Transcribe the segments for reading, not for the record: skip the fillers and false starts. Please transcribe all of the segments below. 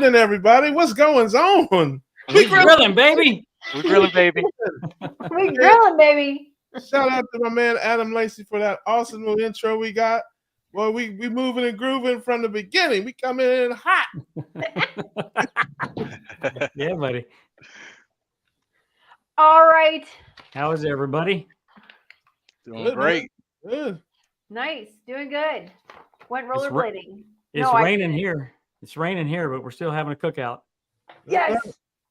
happening, everybody? What's going on? We grilling, baby. We grilling, baby. We grilling, baby. Shout out to my man Adam Lacey for that awesome little intro we got. Well, we moving and grooving from the beginning. We coming in hot. Yeah, buddy. All right. How is everybody? Doing Good, great. Good. Nice. Doing good. Went It's rollerblading. It's No, I raining didn't. here. It's raining here, but we're still having a cookout. Yes.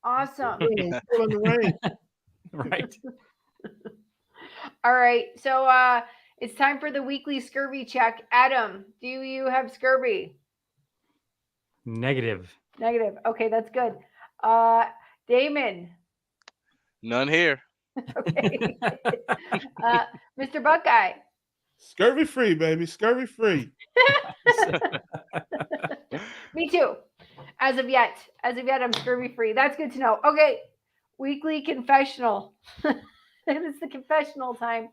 Awesome. Still in the rain. Right. All right. So it's time for the weekly scurvy check. Adam, do you have scurvy? Negative. Negative. Okay, that's good. Damon. None here. Okay. Mr. Buckeye. Scurvy free, baby. Scurvy free. Me too. As of yet, I'm scurvy free. That's good to know. Okay, weekly confessional. It's the confessional time.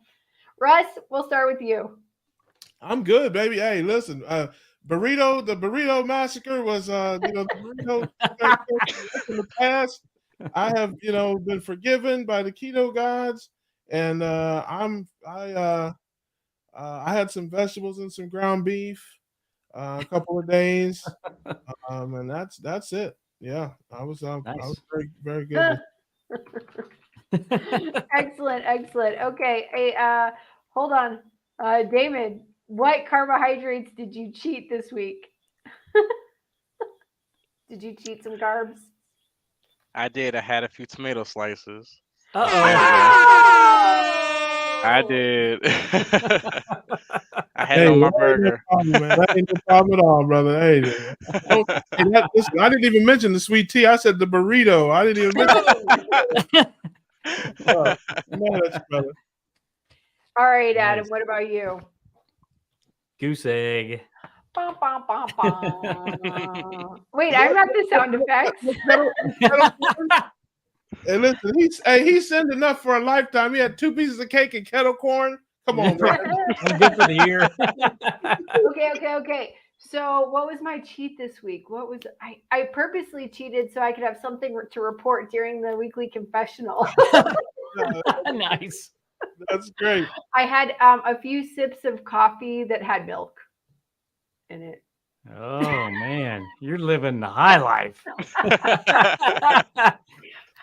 Russ, we'll start with you. I'm good, baby. Hey, listen, the burrito massacre was, the burrito in the past. I have, been forgiven by the keto gods, and I had some vegetables and some ground beef a couple of days, and that's it. Yeah, I was very, very good. Excellent. Okay, hey, hold on, Damon. What carbohydrates did you cheat this week? Did you cheat some carbs? I did. I had a few tomato slices. I did. I had it on my burger. That ain't no problem at all, brother. Hey, listen, I didn't even mention the sweet tea. I said the burrito. I didn't even mention brother. All right, Adam. Nice. What about you? Goose egg. Bum, bum, bum, bum. Wait, I'm not the sound effects. Hey, listen, he sent enough for a lifetime. He had 2 pieces of cake and kettle corn. Come on, man. I'm good for the year. Okay. So what was my cheat this week? What was I purposely cheated so I could have something to report during the weekly confessional. Nice. That's great. I had a few sips of coffee that had milk in it. Oh man, you're living the high life.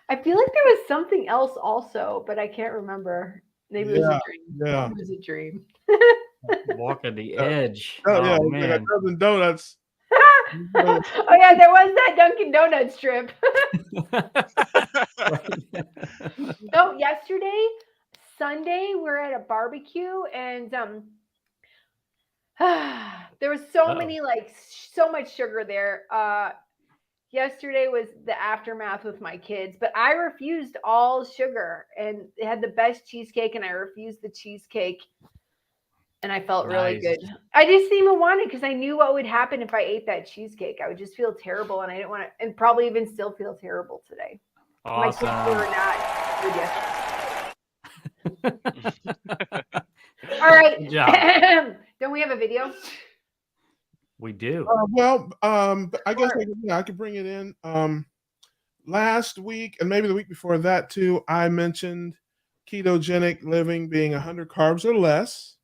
I feel like there was something else also, but I can't remember. Maybe it was a dream. Yeah. It was a dream. Walking the edge. Yeah, Oh like a man. dozen donuts. Oh yeah, there was that Dunkin' Donuts trip. Oh, yesterday, Sunday, we're at a barbecue and there was so many so much sugar there. Yesterday was the aftermath with my kids, but I refused all sugar and it had the best cheesecake and I refused the cheesecake and I felt really good. I just didn't even want it because I knew what would happen if I ate that cheesecake. I would just feel terrible and I didn't want to, and probably even still feel terrible today. Awesome. My kids were not good yesterday. All right. Good job. Don't we have a video? We do. I guess I could bring it in. Last week and maybe the week before that too, I mentioned ketogenic living being 100 carbs or less,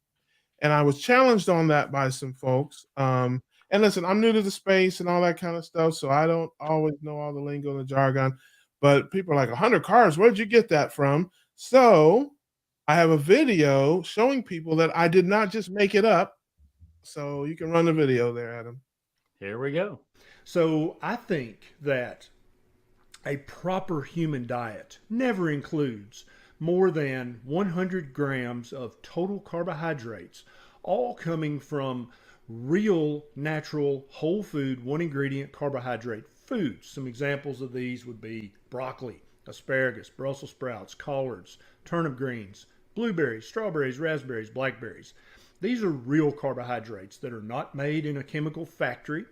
and I was challenged on that by some folks. And listen, I'm new to the space and all that kind of stuff, so I don't always know all the lingo and the jargon. But people are like, 100 carbs, where did you get that from? So I have a video showing people that I did not just make it up. So you can run the video there, Adam. Here we go. So I think that a proper human diet never includes more than 100 grams of total carbohydrates, all coming from real, natural, whole food, one ingredient carbohydrate foods. Some examples of these would be broccoli, asparagus, Brussels sprouts, collards, turnip greens, blueberries, strawberries, raspberries, blackberries. These are real carbohydrates that are not made in a chemical factory,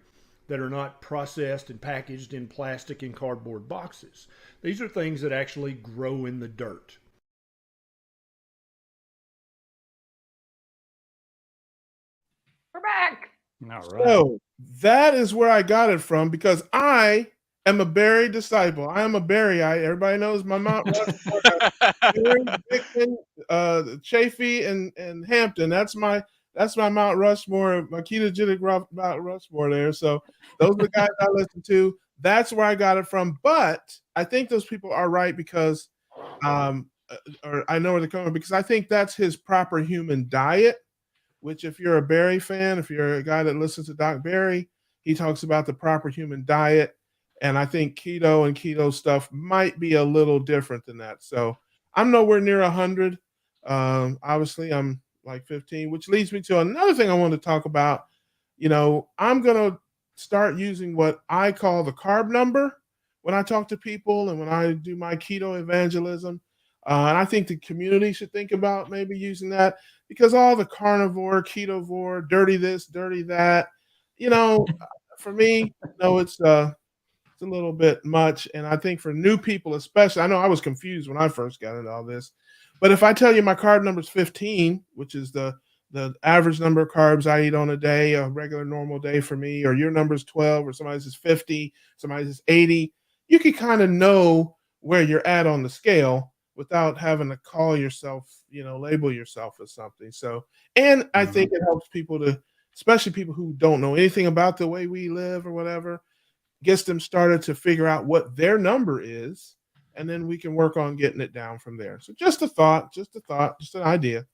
that are not processed and packaged in plastic and cardboard boxes. These are things that actually grow in the dirt. We're back. All right. So that is where I got it from because I am a Barry disciple. I am a Barryite. Everybody knows my Mount Rushmore. Barry, Dickman, Chafee, and Hampton. That's my Mount Rushmore, my ketogenic Mount Rushmore there. So those are the guys I listen to. That's where I got it from. But I think those people are right because, or I know where they're coming because I think that's his proper human diet. Which, if you're a Barry fan, if you're a guy that listens to Doc Barry, he talks about the proper human diet. And I think keto and keto stuff might be a little different than that. So I'm nowhere near 100. Obviously, I'm like 15, which leads me to another thing I want to talk about. I'm going to start using what I call the carb number when I talk to people and when I do my keto evangelism. And I think the community should think about maybe using that because all the carnivore, ketovore, dirty this, dirty that, for me, it's a little bit much. And I think for new people, especially, I know I was confused when I first got into all this, but if I tell you my carb number is 15, which is the average number of carbs I eat on a day, a regular normal day for me, or your number is 12, or somebody's is 50, somebody's is 80, you can kind of know where you're at on the scale without having to call yourself, label yourself as something. So, and I think it helps people to, especially people who don't know anything about the way we live or whatever, gets them started to figure out what their number is, and then we can work on getting it down from there. So just a thought, just an idea.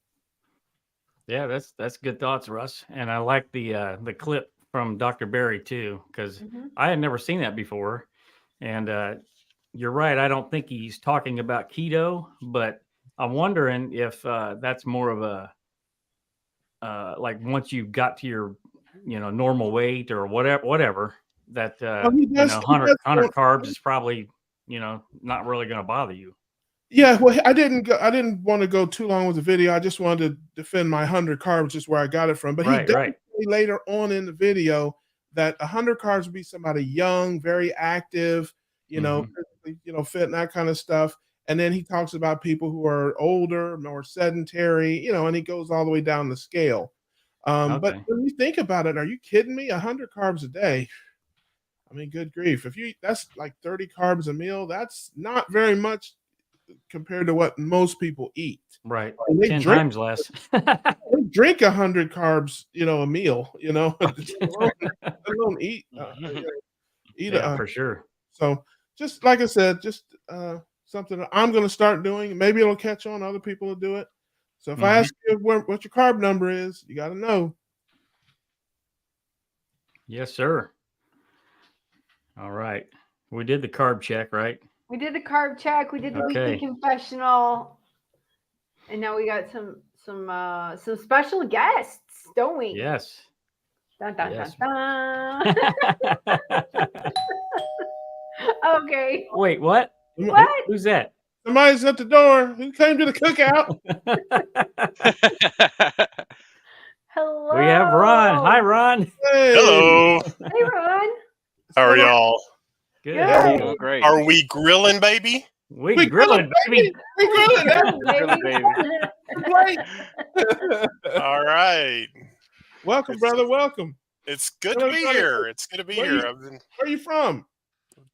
Yeah, that's good thoughts, Russ. And I like the clip from Dr. Barry too, because I had never seen that before. And you're right. I don't think he's talking about keto, but I'm wondering if that's more of a like once you got to your normal weight or whatever that 100 carbs is probably not really going to bother you. Yeah, well, I didn't want to go too long with the video. I just wanted to defend my 100 carbs, just where I got it from. But he definitely later on in the video that 100 carbs would be somebody young, very active, physically, fit and that kind of stuff. And then he talks about people who are older, more sedentary, and he goes all the way down the scale. But when you think about it, are you kidding me? 100 carbs a day. I mean, good grief. That's like 30 carbs a meal. That's not very much compared to what most people eat. Right. I mean, 10 times less. They drink 100 carbs, a meal, alone eat. Yeah, for sure. So just like I said, just something that I'm going to start doing. Maybe it'll catch on. Other people will do it. So if I ask you what your carb number is, you got to know. Yes, sir. All right. We did the carb check, right? We did the carb check. We did the weekly confessional, and now we got some special guests, don't we? Yes. Dun, dun, dun, dun. Okay. Wait, what? What? Who's that? Somebody's at the door. Who came to the cookout? Hello. We have Ron. Hi, Ron. Hey. Hello. Hey, Ron. How are y'all? Good. Good. Great. Are we grilling, baby? We grilling, baby. We grilling, Baby. Right. All right. Welcome, brother. Welcome. It's good to be here. It's good to be here. I'm in Where are you from?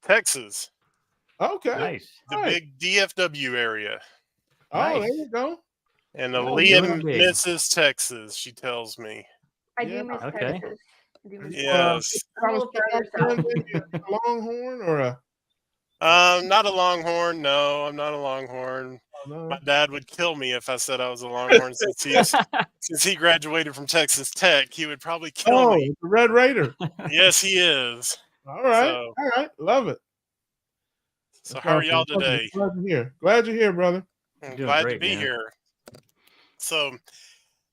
Texas, Okay. Nice. the big DFW area. Oh, Nice. there you go. And Oh, Aaliyah really big. misses Texas, she tells me. I Yeah, do miss okay. Texas. I do miss Yes. I'm a little further south. A Longhorn or a? Not a Longhorn. No, I'm not a Longhorn. No. My dad would kill me if I said I was a Longhorn since he graduated from Texas Tech. He would probably kill me. The Red Raider. Yes, he is. All right. So- All right. Love it. So That's how are awesome. y'all today? Glad you're here. Glad you're here, brother. I'm Doing glad great, to be man. here. So,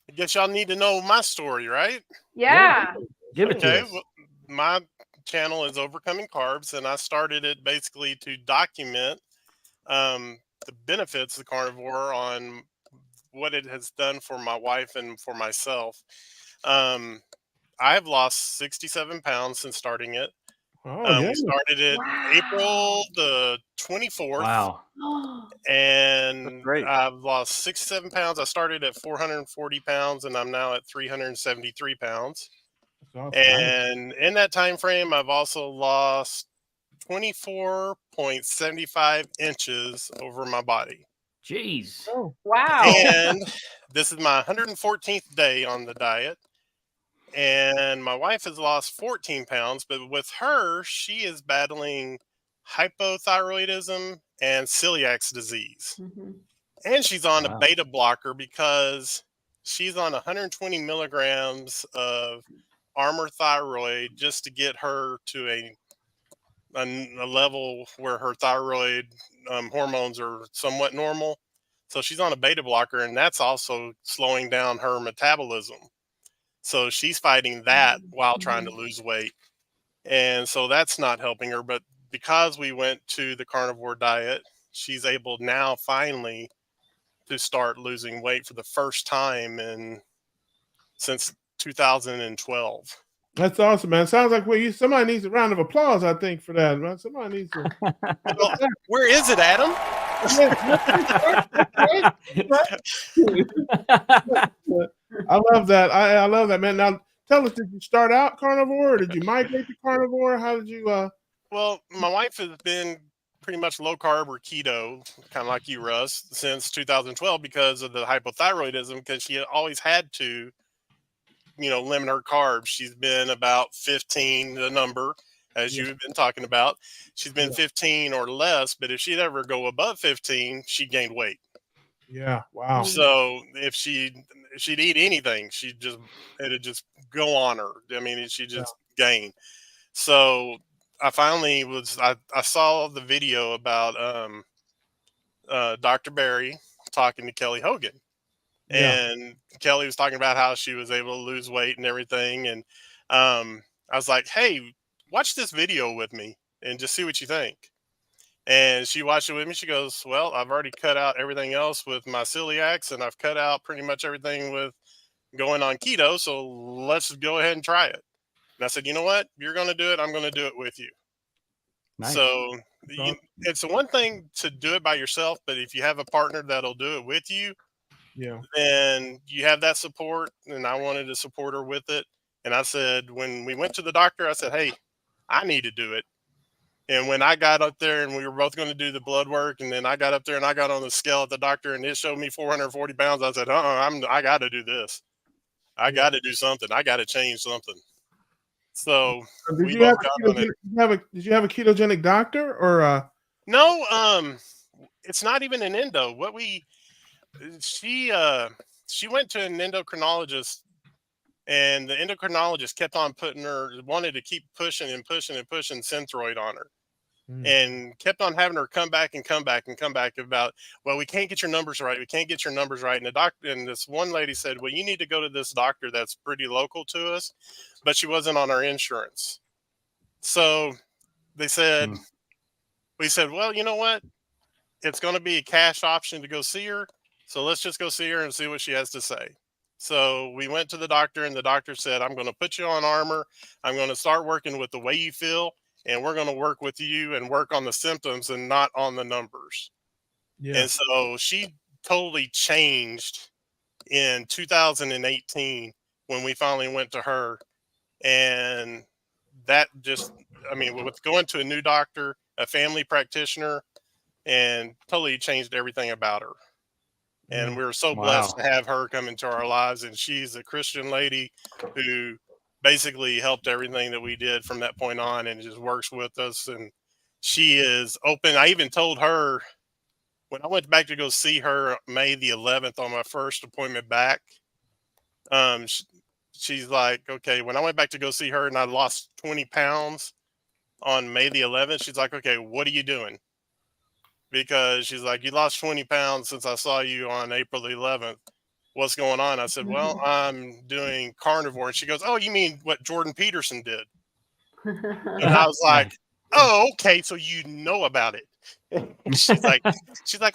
I guess y'all need to know my story, right? Yeah. Give it to Okay. us. Well, my channel is Overcoming Carbs, and I started it basically to document the benefits of carnivore on what it has done for my wife and for myself. I have lost 67 pounds since starting it. Oh, yeah. We started it Wow. April the 24th. Wow. And That's great. I've lost 67 pounds. I started at 440 pounds, and I'm now at 373 pounds. That's awesome. And in that time frame, I've also lost 24.75 inches over my body. Jeez. Oh, Wow. And this is my 114th day on the diet. And my wife has lost 14 pounds, but with her, she is battling hypothyroidism and celiac disease. Mhm. And she's on a Wow. beta blocker because she's on 120 milligrams of Armour thyroid just to get her to a level where her thyroid hormones are somewhat normal. So she's on a beta blocker, and that's also slowing down her metabolism. So she's fighting that while trying to lose weight. And so that's not helping her. But because we went to the carnivore diet, she's able now finally to start losing weight for the first time since 2012. that's awesome, man. Sounds like somebody needs a round of applause, I think, for that, man. Somebody needs to. Well, where is it, Adam? I love that. I love that, man. Now, tell us, did you start out carnivore or did you migrate to carnivore? How did you? Well, my wife has been pretty much low carb or keto, kind of like you, Russ, since 2012 because of the hypothyroidism, because she always had to, limit her carbs. She's been about 15, the number, as you've been talking about. She's been 15 or less, but if she'd ever go above 15, she gained weight. Yeah. Wow. So if she'd eat anything, it'd just go on her. I mean, she just gain. So I finally I saw the video about Dr. Barry talking to Kelly Hogan. Yeah. And Kelly was talking about how she was able to lose weight and everything. And I was like, hey, watch this video with me and just see what you think. And she watched it with me. She goes, well, I've already cut out everything else with my celiacs, and I've cut out pretty much everything with going on keto. So let's go ahead and try it. And I said, you know what? You're going to do it. I'm going to do it with you. Nice. So it's one thing to do it by yourself, but if you have a partner that'll do it with you, Yeah. then you have that support. And I wanted to support her with it. And I said, when we went to the doctor, I said, hey, I need to do it. And when I got up there and we were both going to do the blood work, and then I got up there and I got on the scale at the doctor and it showed me 440 pounds, I said, I got to do this. I got to do something. I got to change something. So Did you have a ketogenic doctor or? No, it's not even an endo. She went to an endocrinologist, and the endocrinologist kept on wanted to keep pushing and pushing and pushing Synthroid on her. And kept on having her come back about, well, we can't get your numbers right. We can't get your numbers right. And the doctor, and this one lady said, well, you need to go to this doctor that's pretty local to us, but she wasn't on our insurance. So we said, well, you know what? It's going to be a cash option to go see her. So let's just go see her and see what she has to say. So we went to the doctor, and the doctor said, I'm going to put you on Armour. I'm going to start working with the way you feel. And we're going to work with you and work on the symptoms and not on the numbers. Yeah. And so she totally changed in 2018 when we finally went to her. And that with going to a new doctor, a family practitioner, and totally changed everything about her. And we were so blessed to have her come into our lives. And she's a Christian lady who basically helped everything that we did from that point on, and just works with us. And she is open. I even told her when I went back to go see her May the 11th on my first appointment back, she's like, okay, when I went back to go see her and I lost 20 pounds on May the 11th, she's like, okay, what are you doing? Because she's like, you lost 20 pounds since I saw you on April the 11th. What's going on? I said, well, I'm doing carnivore. And she goes, oh, you mean what Jordan Peterson did? And I was like, oh, okay. So you know about it. she's like,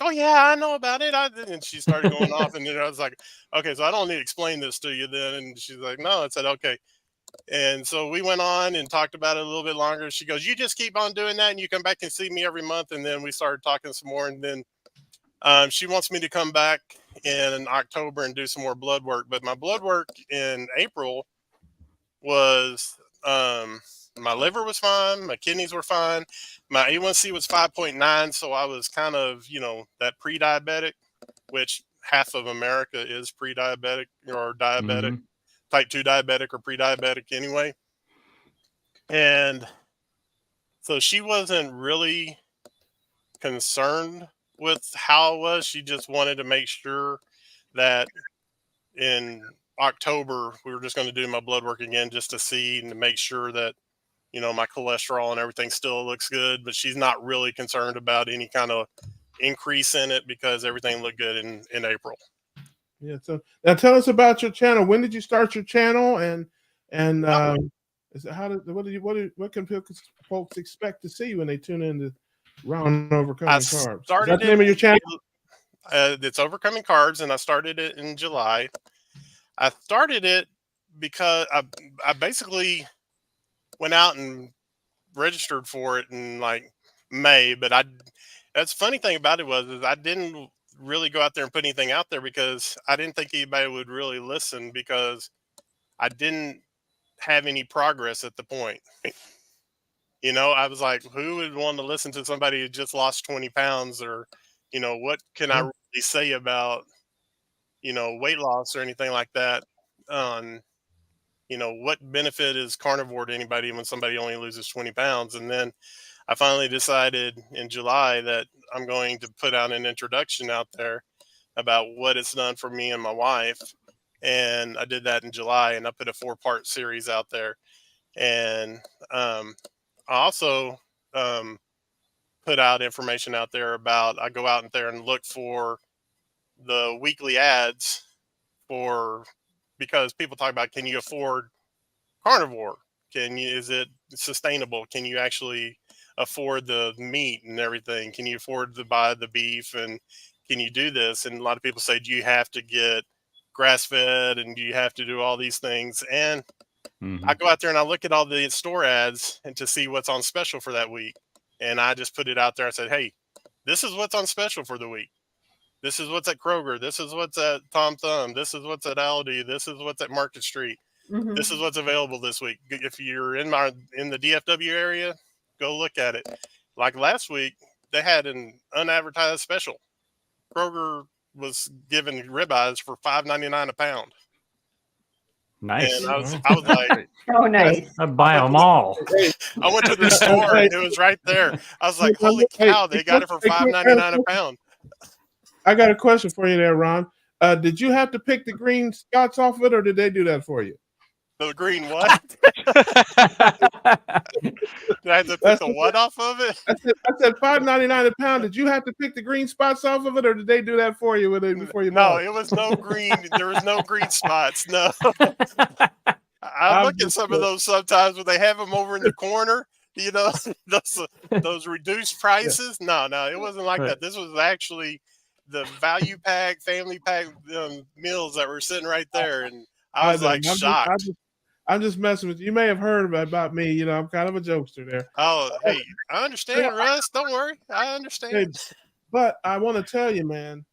oh yeah, I know about it. And she started going off, and then I was like, okay, so I don't need to explain this to you then. And she's like, no. I said, okay. And so we went on and talked about it a little bit longer. She goes, you just keep on doing that, and you come back and see me every month. And then we started talking some more. And then she wants me to come back in October and do some more blood work. But my blood work in April was my liver was fine, my kidneys were fine, my A1C was 5.9, so I was kind of, that pre-diabetic, which half of America is pre-diabetic or diabetic, type 2 diabetic or pre-diabetic anyway. And so she wasn't really concerned with how it was. She just wanted to make sure that in October we were just going to do my blood work again just to see and to make sure that my cholesterol and everything still looks good. But she's not really concerned about any kind of increase in it because everything looked good in April. Yeah. So now tell us about your channel. When did you start your channel, and what can folks expect to see when they tune in to Round Overcoming Carbs? Is that the name of your channel? It's Overcoming Carbs, and I started it in July. I started it because I basically went out and registered for it in like May, but that's the funny thing about it is I didn't really go out there and put anything out there because I didn't think anybody would really listen because I didn't have any progress at the point. I was like, who would want to listen to somebody who just lost 20 pounds or, what can I really say about, weight loss or anything like that? What benefit is carnivore to anybody when somebody only loses 20 pounds? And then I finally decided in July that I'm going to put out an introduction out there about what it's done for me and my wife. And I did that in July, and I put a 4-part series out there. And I also put out information out there about, I go out there and look for the weekly ads because people talk about, can you afford carnivore? Is it sustainable? Can you actually afford the meat and everything? Can you afford to buy the beef? And can you do this? And a lot of people say, do you have to get grass fed? And do you have to do all these things? And I go out there and I look at all the store ads and to see what's on special for that week. And I just put it out there. I said, hey, this is what's on special for the week. This is what's at Kroger. This is what's at Tom Thumb. This is what's at Aldi. This is what's at Market Street. This is what's available this week. If you're in the DFW area, go look at it. Like last week, they had an unadvertised special. Kroger was giving ribeyes for $5.99 a pound. Nice. And I was like, oh, nice. I'd buy them all. I went to the store and it was right there. I was like, holy cow, they got it for $5.99 a pound. I got a question for you there, Ron. Did you have to pick the green spots off of it, or did they do that for you? The green what? Did I have to pick the what off of it? I said $5.99 a pound. Did you have to pick the green spots off of it, or did they do that for you before you No, bought it? it was no green. There was no green spots. No. I look at some of those sometimes when they have them over in the corner. Those reduced prices. No, it wasn't like that. This was actually the value pack, family pack meals that were sitting right there, and I was like shocked. I'm just messing with you. You may have heard about me. I'm kind of a jokester there. Oh, hey, I understand, Russ. Don't worry. I understand. Hey, but I want to tell you, man,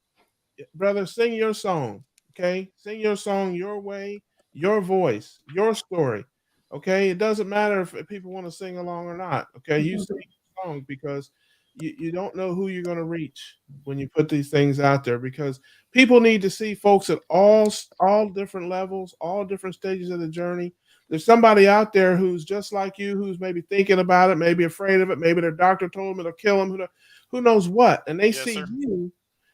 brother, sing your song, okay? Sing your song your way, your voice, your story, okay? It doesn't matter if people want to sing along or not, okay? You sing your song because you don't know who you're going to reach when you put these things out there, because people need to see folks at all different levels, all different stages of the journey. There's somebody out there who's just like you, who's maybe thinking about it, maybe afraid of it, maybe their doctor told them it'll kill them, who knows what, and they see you.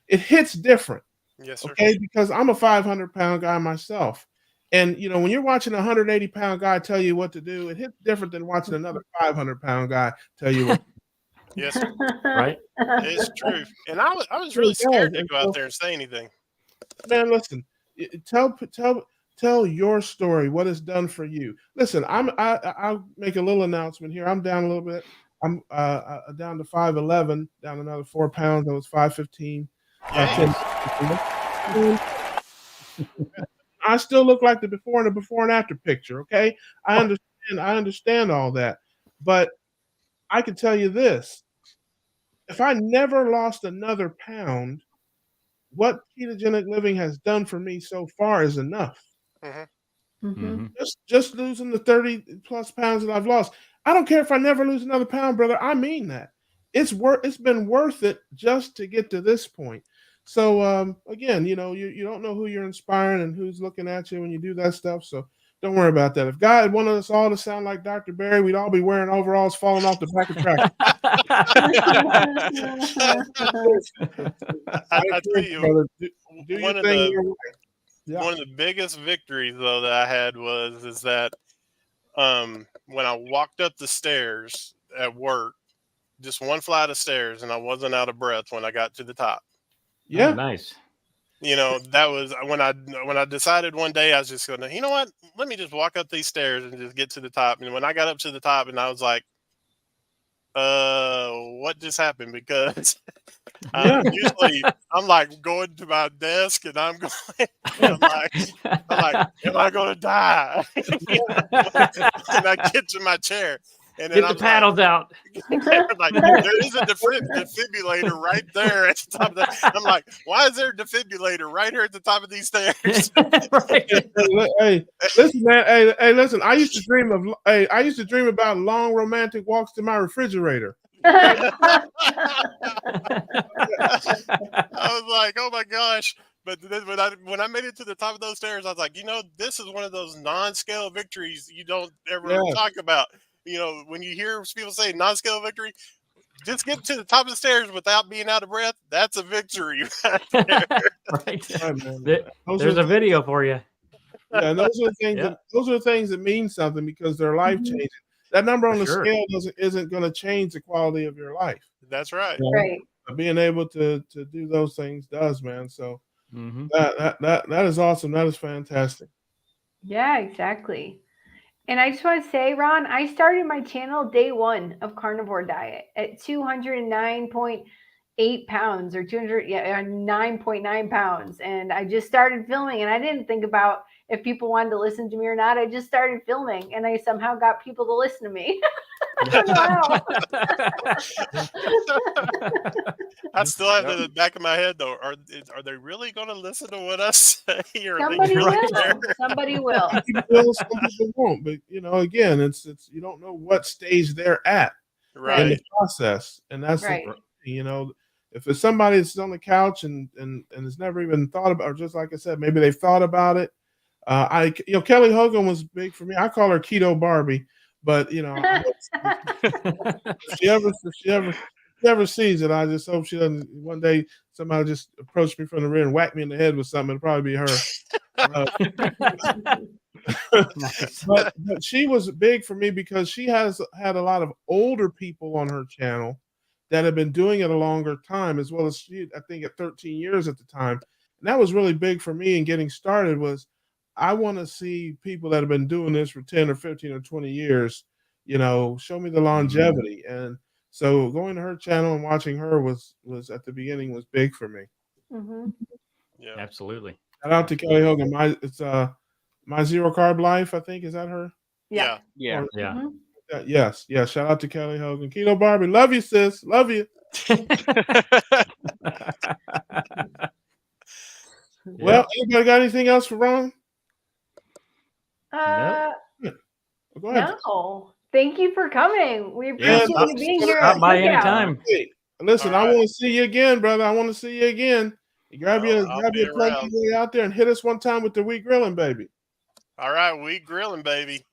It hits different. Yes, sir. Okay, because I'm a 500-pound guy myself. And, when you're watching a 180-pound guy tell you what to do, it hits different than watching another 500-pound guy tell you what to do. Yes, sir. Right? It's true. And I was really scared to go out there and say anything. Man, listen, tell your story, what it's done for you. Listen, I'll make a little announcement here. I'm down a little bit. I'm down to 5'11", down another 4 pounds. I was 5'15". I still look like the before and after picture. Okay, I understand all that, but I can tell you this: if I never lost another pound, what ketogenic living has done for me so far is enough. Mm-hmm. Just losing the 30 plus pounds that I've lost. I don't care if I never lose another pound, brother. I mean that. It's been worth it just to get to this point. So again, you don't know who you're inspiring and who's looking at you when you do that stuff. So don't worry about that. If God wanted us all to sound like Dr. Barry, we'd all be wearing overalls falling off the back of tractors. I tell you, brother, do your one of thing the your way. Yeah. one of the biggest victories though that I had is that when I walked up the stairs at work, just one flight of stairs, and I wasn't out of breath when I got to the top. Yeah. Oh, nice. That was when I decided one day I was just gonna, you know what, let me just walk up these stairs and just get to the top. And when I got up to the top, and I was like, what just happened? Because usually I'm like going to my desk and I'm going, I'm like, am I gonna die? And I get to my chair. And then Get the paddles out. like, there is a defibrillator right there at the top of that. I'm like, why is there a defibrillator right here at the top of these stairs? Right. Hey, listen, man. Hey, listen. I used to dream about long romantic walks to my refrigerator. I was like, oh my gosh. But then when I made it to the top of those stairs, I was like, this is one of those non-scale victories you don't ever talk about. When you hear people say non-scale victory, just get to the top of the stairs without being out of breath. That's a victory. Right. Right, There's a video for you. Yeah, and those are the things. Those are the things that mean something because they're life changing. That number on the scale isn't going to change the quality of your life. That's right. Right. But being able to do those things does, man. So Mm-hmm. that is awesome. That is fantastic. Yeah, exactly. And I just want to say, Ron, I started my channel day one of carnivore diet at 209.8 pounds or 9.9 pounds. And I just started filming, and I didn't think about if people wanted to listen to me or not. I just started filming, and I somehow got people to listen to me. I don't know how. I still have in the back of my head though. Are they really going to listen to what I say? Or Somebody will. Somebody will. Some people won't. But again, it's you don't know what stage they're at in the process, and that's right. If it's somebody that's on the couch and has never even thought about, or just like I said, maybe they've thought about it. Kelly Hogan was big for me. I call her Keto Barbie, but if she ever sees it, I just hope she doesn't. One day, somebody just approach me from the rear and whack me in the head with something. It'll probably be her. But she was big for me because she has had a lot of older people on her channel that have been doing it a longer time, as well as she, I think, at 13 years at the time. And that was really big for me in getting started. Was I want to see people that have been doing this for 10 or 15 or 20 years, show me the longevity. And so going to her channel and watching her was at the beginning was big for me. Mm-hmm. Yeah, absolutely. Shout out to Kelly Hogan. It's My Zero Carb Life, I think. Is that her? Yeah. Mm-hmm. Yes. Shout out to Kelly Hogan. Keto Barbie, love you, sis. Love you. Well, anybody got anything else for Ron? No. Go ahead. No. Thank you for coming. We appreciate you being here. Stop by anytime. Hey, listen, I want to see you again, brother. I want to see you again. You grab your plug way out there and hit us one time with the wheat grilling, baby. All right, wheat grilling, baby.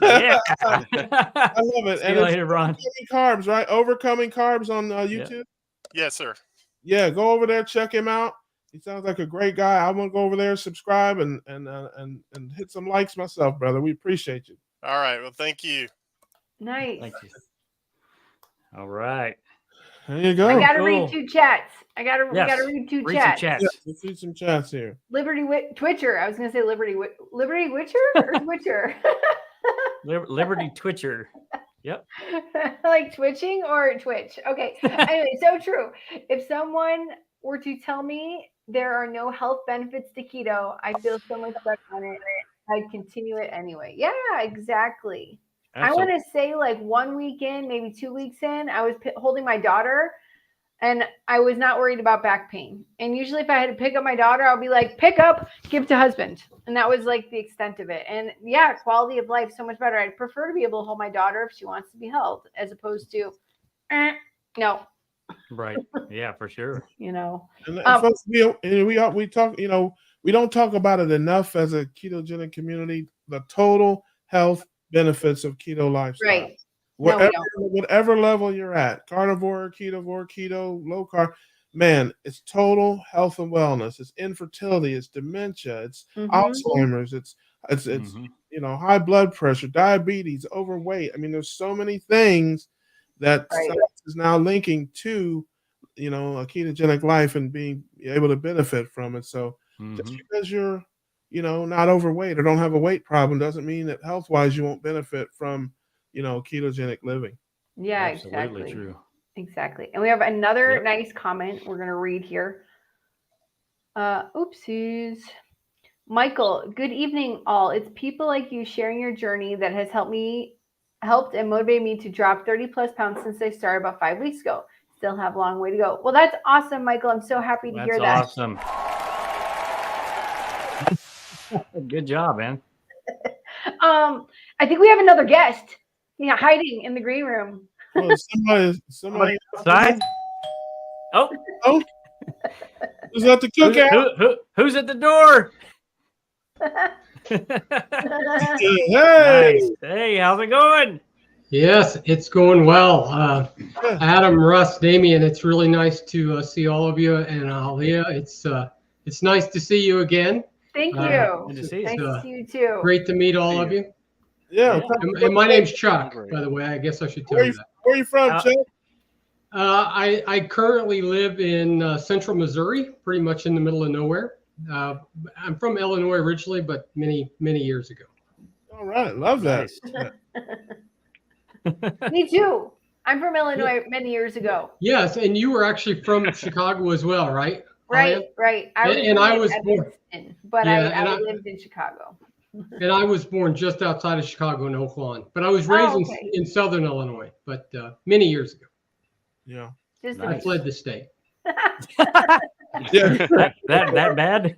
Yeah. I love it. See you later, Ron. Overcoming Carbs, right? Overcoming Carbs on YouTube. Yes, sir. Yeah, go over there, check him out. He sounds like a great guy. I want to go over there, subscribe, and hit some likes myself, brother. We appreciate you. All right. Well, thank you. Nice. Thank you. All right. There you go. I gotta read two chats. We gotta read two chats. Yeah, let's read some chats here. Liberty Twitcher. I was gonna say Liberty Witcher or Twitcher. Liberty Twitcher. Yep. Like twitching or Twitch. Okay. Anyway, so true. If someone were to tell me there are no health benefits to keto, I feel so much better on it. I'd continue it anyway. Yeah, exactly. Absolutely. I want to say like 1 week in, maybe 2 weeks in, I was holding my daughter and I was not worried about back pain. And usually if I had to pick up my daughter, I'll be like, pick up, give to husband. And that was like the extent of it. And yeah, quality of life so much better. I'd prefer to be able to hold my daughter if she wants to be held, as opposed to, no. Right. Yeah, for sure. You know, And folks, we talk, we don't talk about it enough as a ketogenic community, the total health benefits of keto lifestyle. right. No, we Whatever level you're at, carnivore, keto, low carb, man, it's total health and wellness. It's infertility, it's dementia, it's Alzheimer's, it's high blood pressure, diabetes, overweight. I mean, there's so many things that science is now linking to, a ketogenic life and being able to benefit from it. So just because you're, not overweight or don't have a weight problem doesn't mean that health-wise you won't benefit from, ketogenic living. Yeah, Absolutely exactly. true. Exactly. And we have another nice comment we're going to read here. Oopsies. Michael, good evening, all. It's people like you sharing your journey that has helped and motivated me to drop 30 plus pounds since I started about 5 weeks ago. Still have a long way to go. Well, that's awesome, Michael. I'm so happy to hear that. Awesome. Good job, man. I think we have another guest. Yeah, hiding in the green room. Oh, somebody outside. Oh, who's at the cookout? Who's at the door? Hey, nice. Hey, how's it going? Yes, it's going well. Adam, Russ, Damien, it's really nice to see all of you, and Aaliyah, it's nice to see you again. Thank you. Good to see you. Nice to see you too. Great to meet all of you. Yeah. And my name's Chuck, by the way. I guess I should tell you that. Where are you from, Chuck? I currently live in central Missouri, pretty much in the middle of nowhere. I'm from Illinois originally, but many years ago. All right, love that. Nice. Me too. I'm from Illinois many years ago. Yes, and you were actually from Chicago as well, right? Right. I was born, but I lived in Chicago. And I was born just outside of Chicago in Oak Lawn, but I was raised in Southern Illinois, but many years ago. Yeah. I fled the state. Yeah. that bad?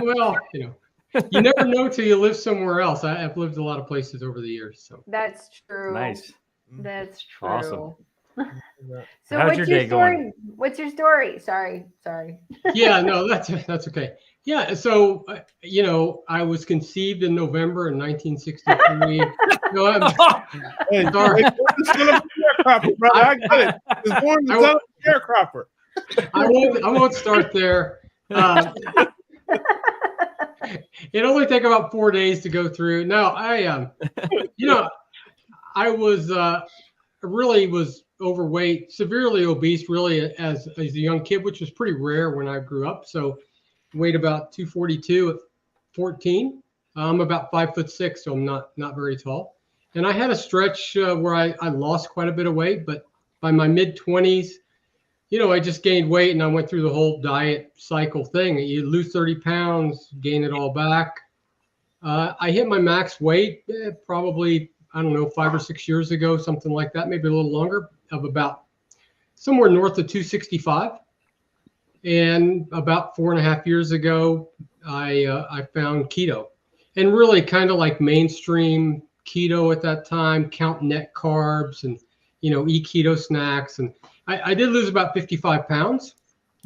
Well, you never know till you live somewhere else. I've lived a lot of places over the years. So that's true. Nice. That's true. Awesome. So how's what's your your day story? going? What's your story? Sorry. Yeah, no, that's okay. Yeah, so I was conceived in November in 1963. No, Hey, sorry. sharecropper, brother. I get it. He was born the son of a sharecropper. I won't start there. It only take about 4 days to go through. No, I was really was overweight, severely obese, really as a young kid, which was pretty rare when I grew up. So weighed about 242 at 14. I'm about 5'6", so I'm not very tall. And I had a stretch where I lost quite a bit of weight, but by my mid 20s, I just gained weight and I went through the whole diet cycle thing. You lose 30 pounds, gain it all back. I hit my max weight probably, 5 or 6 years ago, something like that, maybe a little longer, of about somewhere north of 265. And about 4.5 years ago, I found keto, and really kind of like mainstream keto at that time, count net carbs and, eat keto snacks. And I did lose about 55 pounds,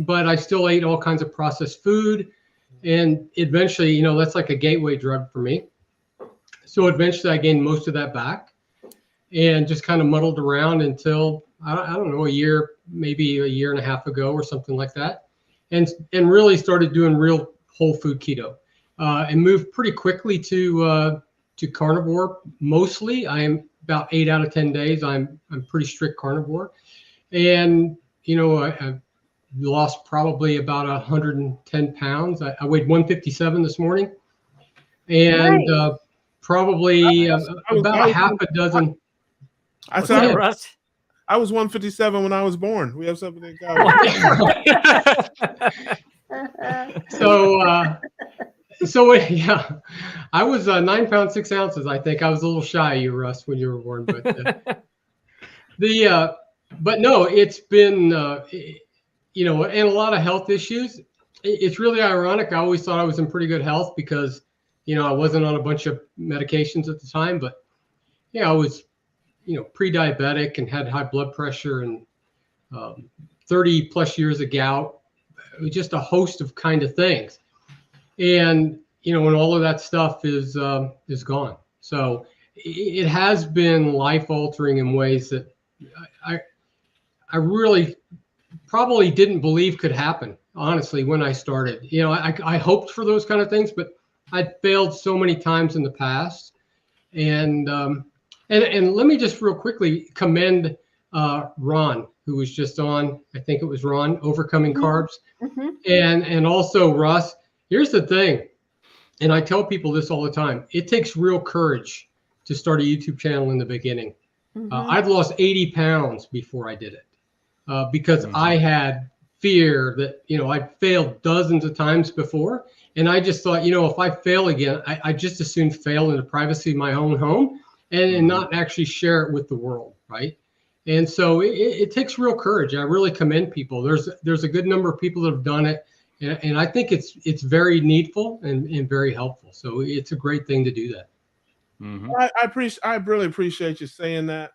but I still ate all kinds of processed food. And eventually, that's like a gateway drug for me. So eventually I gained most of that back and just kind of muddled around until, I don't know, a year, maybe a year and a half ago or something like that. And really started doing real whole food keto and moved pretty quickly to carnivore. Mostly, I am about 8 out of 10 days. I'm pretty strict carnivore. And, I lost probably about 110 pounds. I weighed 157 this morning. And probably about half a dozen. I What's up, said, Russ? I was 157 when I was born. We have something in common. So yeah, I was 9 pounds 6 ounces. I think I was a little shy of you, Russ, when you were born. But But no, it's been, you know, and a lot of health issues. It's really ironic. I always thought I was in pretty good health because, you know, I wasn't on a bunch of medications at the time, but yeah, I was, you know, pre-diabetic and had high blood pressure and 30 plus years of gout. It was just a host of kind of things. And, you know, when all of that stuff is gone. So it has been life altering in ways that I really probably didn't believe could happen, honestly, when I started. You know, I hoped for those kind of things, but I'd failed so many times in the past. And let me just real quickly commend Ron, who was just on. I think it was Ron, Overcoming Carbs, and also Russ. Here's the thing, and I tell people this all the time: it takes real courage to start a YouTube channel in the beginning. I'd lost 80 pounds before I did it. Because I had fear that, you know, I'd failed dozens of times before. And I just thought, you know, if I fail again, I just as soon fail in the privacy of my own home and not actually share it with the world. Right. And so it takes real courage. I really commend people. There's a good number of people that have done it. And I think it's very needful and very helpful. So it's a great thing to do that. I really appreciate you saying that,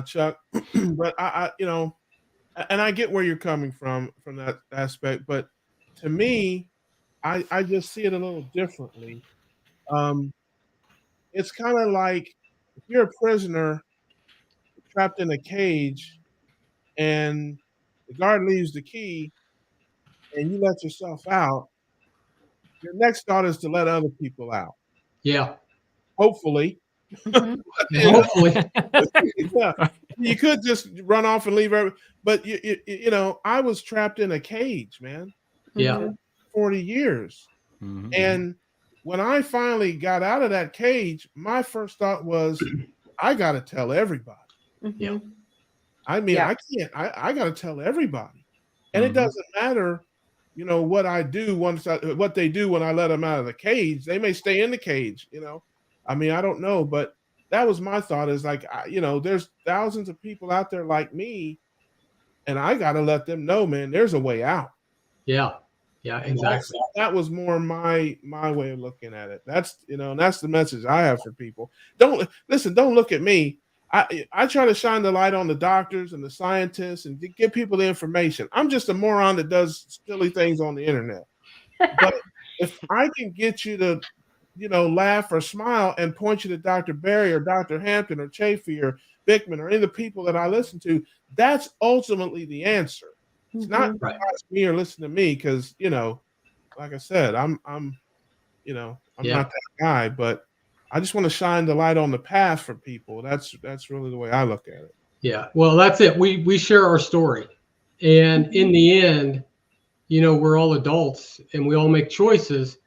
Chuck. But I, you know, and I get where you're coming from that aspect, but to me, I just see it a little differently. It's kind of like if you're a prisoner trapped in a cage and the guard leaves the key and you let yourself out, your next thought is to let other people out. Yeah. Hopefully. Hopefully. Yeah. You could just run off and leave but you know, I was trapped in a cage, man. Yeah. 40 years. And when I finally got out of that cage, my first thought was, I got to tell everybody. Yeah. I mean, I can't, I got to tell everybody. And it doesn't matter, you know, what I do what they do when I let them out of the cage. They may stay in the cage, you know. I mean, I don't know, but that was my thought is like, you know, there's thousands of people out there like me, and I got to let them know, man, there's a way out. Yeah. Yeah, exactly. That was more my way of looking at it. That's, you know, and that's the message I have for people. Don't look at me. I try to shine the light on the doctors and the scientists and give people the information. I'm just a moron that does silly things on the internet. But if I can get you to, you know, laugh or smile and point you to Dr. Barry or Dr. Hampton or Chafee or Bickman or any of the people that I listen to, that's ultimately the answer. It's not Right. watch me or listen to me because, you know, like I said, I'm you know, I'm not that guy, but I just want to shine the light on the path for people. That's really the way I look at it. Yeah. Well, that's it. We share our story. And in the end, you know, we're all adults and we all make choices.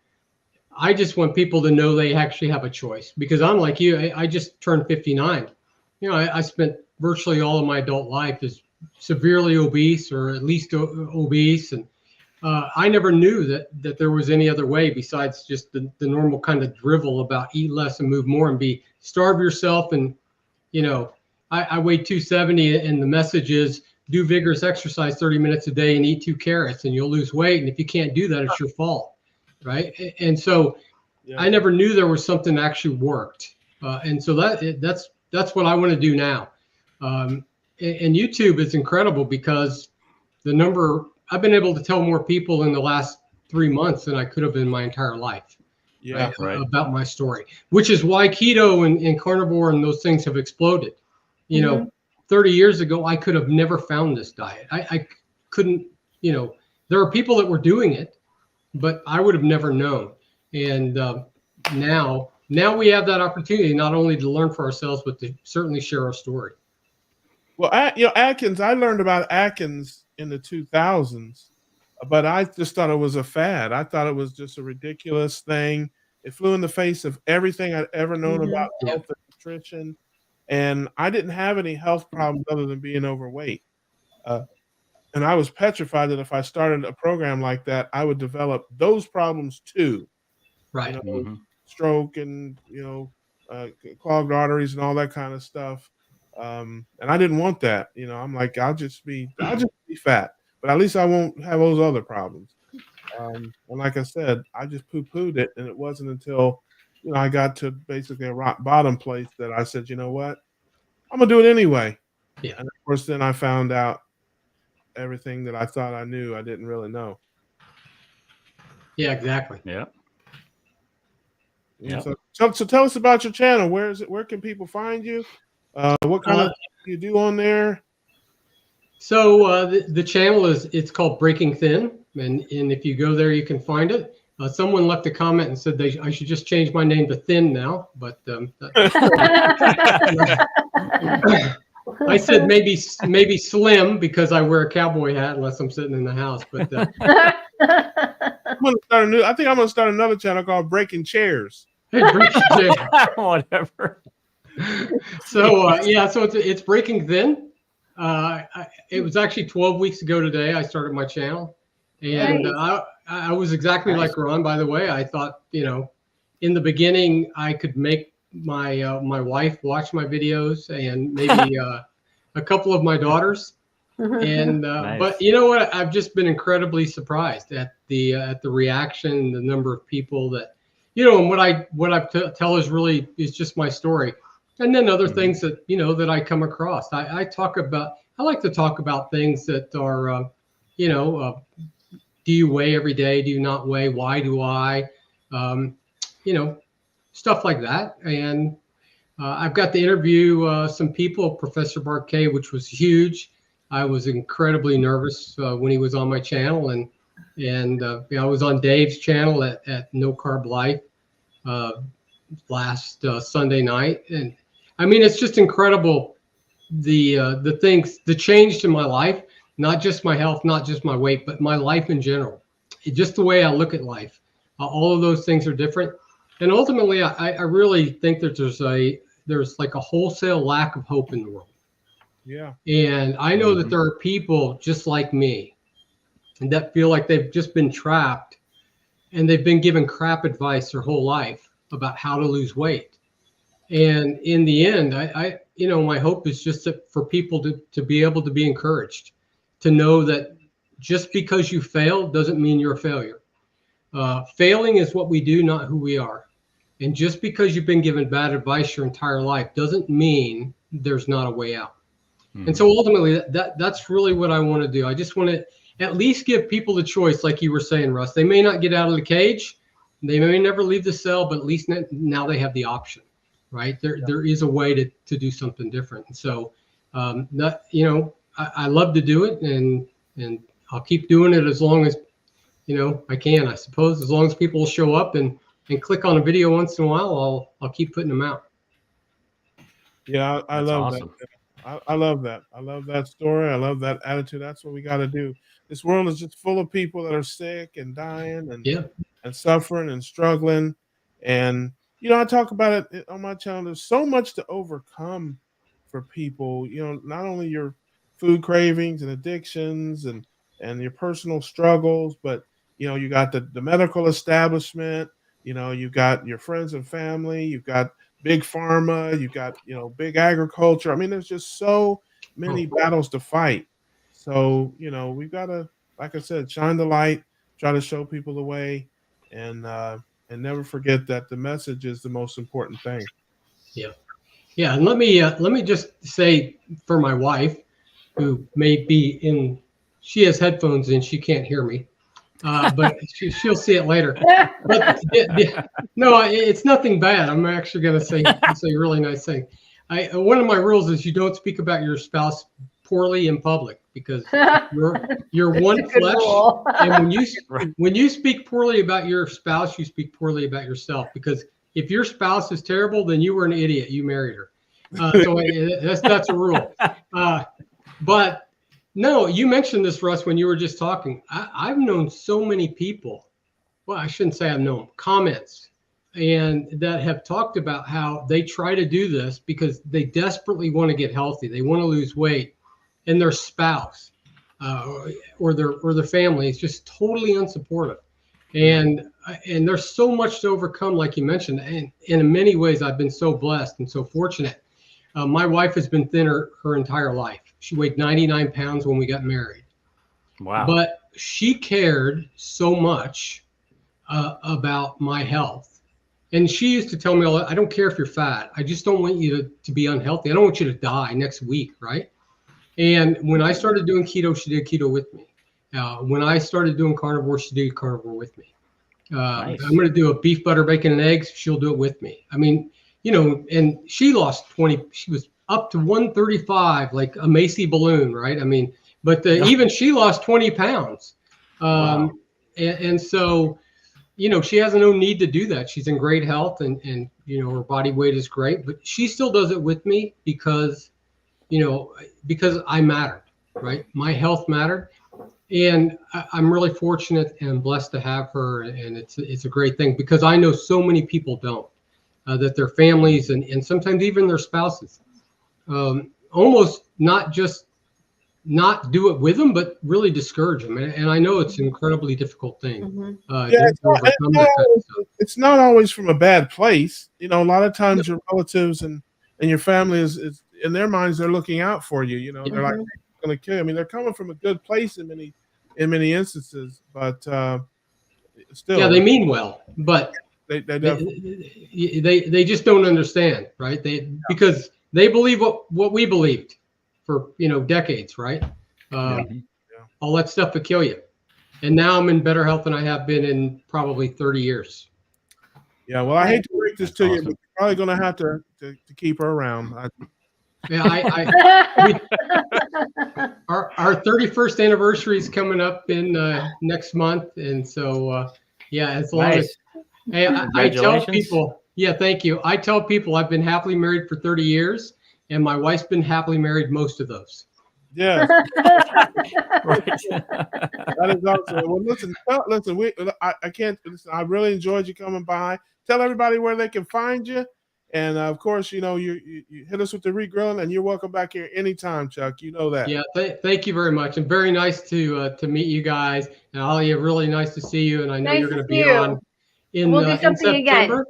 I just want people to know they actually have a choice because I'm like you. I just turned 59. You know, I spent virtually all of my adult life as severely obese or at least obese. And I never knew that there was any other way besides just the normal kind of drivel about eat less and move more and starve yourself. And, you know, I weighed 270 and the message is do vigorous exercise 30 minutes a day and eat 2 carrots and you'll lose weight. And if you can't do that, it's your fault. Right. And so I never knew there was something that actually worked. And so that's what I want to do now. And YouTube is incredible because the number I've been able to tell more people in the last 3 months than I could have in my entire life. Yeah, right. About my story, which is why keto and carnivore and those things have exploded. You know, 30 years ago, I could have never found this diet. I couldn't, you know, there are people that were doing it, but I would have never known. And now we have that opportunity not only to learn for ourselves, but to certainly share our story. Well, you know, Atkins, I learned about Atkins in the 2000s, but I just thought it was a fad. I thought it was just a ridiculous thing. It flew in the face of everything I'd ever known about health and nutrition. And I didn't have any health problems other than being overweight. And I was petrified that if I started a program like that, I would develop those problems too. Right. You know, stroke and, you know, clogged arteries and all that kind of stuff. And I didn't want that. I'm like, I'll just be fat, but at least I won't have those other problems. And like I said, I just poo-pooed it, and it wasn't until I got to basically a rock bottom place that I said, you know what, I'm gonna do it anyway. Yeah. And of course, then I found out everything that I thought I knew I didn't really know. Yeah, exactly. Yeah. And so tell us about your channel. Where is it? Where can people find you? What kind of you do on there? So the channel it's called Breaking Thin, and if you go there, you can find it. Someone left a comment and said I should just change my name to Thin now, but I said maybe Slim because I wear a cowboy hat unless I'm sitting in the house. But I'm gonna start I think I'm gonna start another channel called Breaking Chairs. Whatever. So so it's Breaking Thin. It was actually 12 weeks ago today I started my channel, and Nice. I was exactly like Ron. By the way, I thought in the beginning I could make my my wife watch my videos and maybe a couple of my daughters, and Nice. but you know what? I've just been incredibly surprised at the reaction, the number of people that and what I tell is just my story. And then other things that that I come across. I like to talk about things that are do you weigh every day? Do you not weigh? Why do I? Stuff like that. And I've got to interview some people, Professor Barquet, which was huge. I was incredibly nervous when he was on my channel, and I was on Dave's channel at No Carb Life last Sunday night, and I mean, it's just incredible the things, the change in my life, not just my health, not just my weight, but my life in general. Just the way I look at life. All of those things are different. And ultimately, I really think that there's like a wholesale lack of hope in the world. Yeah. And I know that there are people just like me that feel like they've just been trapped and they've been given crap advice their whole life about how to lose weight. And in the end, I my hope is just for people to be able to be encouraged, to know that just because you fail doesn't mean you're a failure. Failing is what we do, not who we are. And just because you've been given bad advice your entire life doesn't mean there's not a way out. And so ultimately, that's really what I want to do. I just want to at least give people the choice, like you were saying, Russ. They may not get out of the cage, they may never leave the cell, but at least now they have the option. Right there is a way to do something different. And so I love to do it, and I'll keep doing it as long as I can, I suppose. As long as people will show up and click on a video once in a while, I'll keep putting them out. Yeah, I love awesome. that. I love that. I love that story. I love that attitude. That's what we got to do. This world is just full of people that are sick and dying and suffering and struggling. And I talk about it on my channel. There's so much to overcome for people. Not only your food cravings and addictions and your personal struggles, but you got the medical establishment. You've got your friends and family. You've got big pharma. You've got big agriculture. I mean, there's just so many battles to fight. So we've got to, like I said, shine the light, try to show people the way, and never forget that the message is the most important thing. Yeah. And let me just say, for my wife, who may be she has headphones and she can't hear me, but she'll see it later. But no, it's nothing bad. I'm actually going to say a really nice thing. One of my rules is you don't speak about your spouse poorly in public, because you're one flesh, and when you speak poorly about your spouse, you speak poorly about yourself. Because if your spouse is terrible, then you were an idiot. You married her. So that's a rule. But no, you mentioned this, Russ, when you were just talking. I've known so many people. Well, I shouldn't say I've known comments, and that have talked about how they try to do this because they desperately want to get healthy. They want to lose weight, and their spouse or their family is just totally unsupportive. And there's so much to overcome, like you mentioned. And in many ways, I've been so blessed and so fortunate. My wife has been thinner her entire life. She weighed 99 pounds when we got married. Wow. But she cared so much about my health. And she used to tell me, I don't care if you're fat. I just don't want you to be unhealthy. I don't want you to die next week, right? And when I started doing keto, she did keto with me. When I started doing carnivore, she did carnivore with me. Nice. I'm going to do a beef, butter, bacon, and eggs. She'll do it with me. I mean, you know, and she lost 20. She was up to 135, like a Macy balloon, right? I mean, but even she lost 20 pounds. Wow. And so, you know, she has no need to do that. She's in great health and, you know, her body weight is great, but she still does it with me because, you know, because I mattered, right? My health mattered. And I'm really fortunate and blessed to have her. And it's a great thing because I know so many people don't, that their families and sometimes even their spouses almost not just not do it with them, but really discourage them. And I know it's an incredibly difficult thing. It's not always from a bad place. You know, a lot of times your relatives and your family is in their minds, they're looking out for you. You know, they're like, they're going to kill you. I mean, they're coming from a good place in many instances, but still. Yeah, they mean well, but they just don't understand, right? Because they believe what we believed for, you know, decades, right? All that stuff would kill you. And now I'm in better health than I have been in probably 30 years. Yeah, well, I hate to break this to you, but you're probably going to have to keep her around. Our 31st anniversary is coming up in next month, and so as long as I tell people, thank you. I tell people I've been happily married for 30 years, and my wife's been happily married most of those. Yeah. Right. That is awesome. Well, listen. I can't. Listen, I really enjoyed you coming by. Tell everybody where they can find you, and of course, you know, you hit us with the regrilling, and you're welcome back here anytime, Chuck. You know that. Yeah. Thank you very much, and very nice to meet you guys. And Holly, really nice to see you. And I know you're going to be on in September. Again.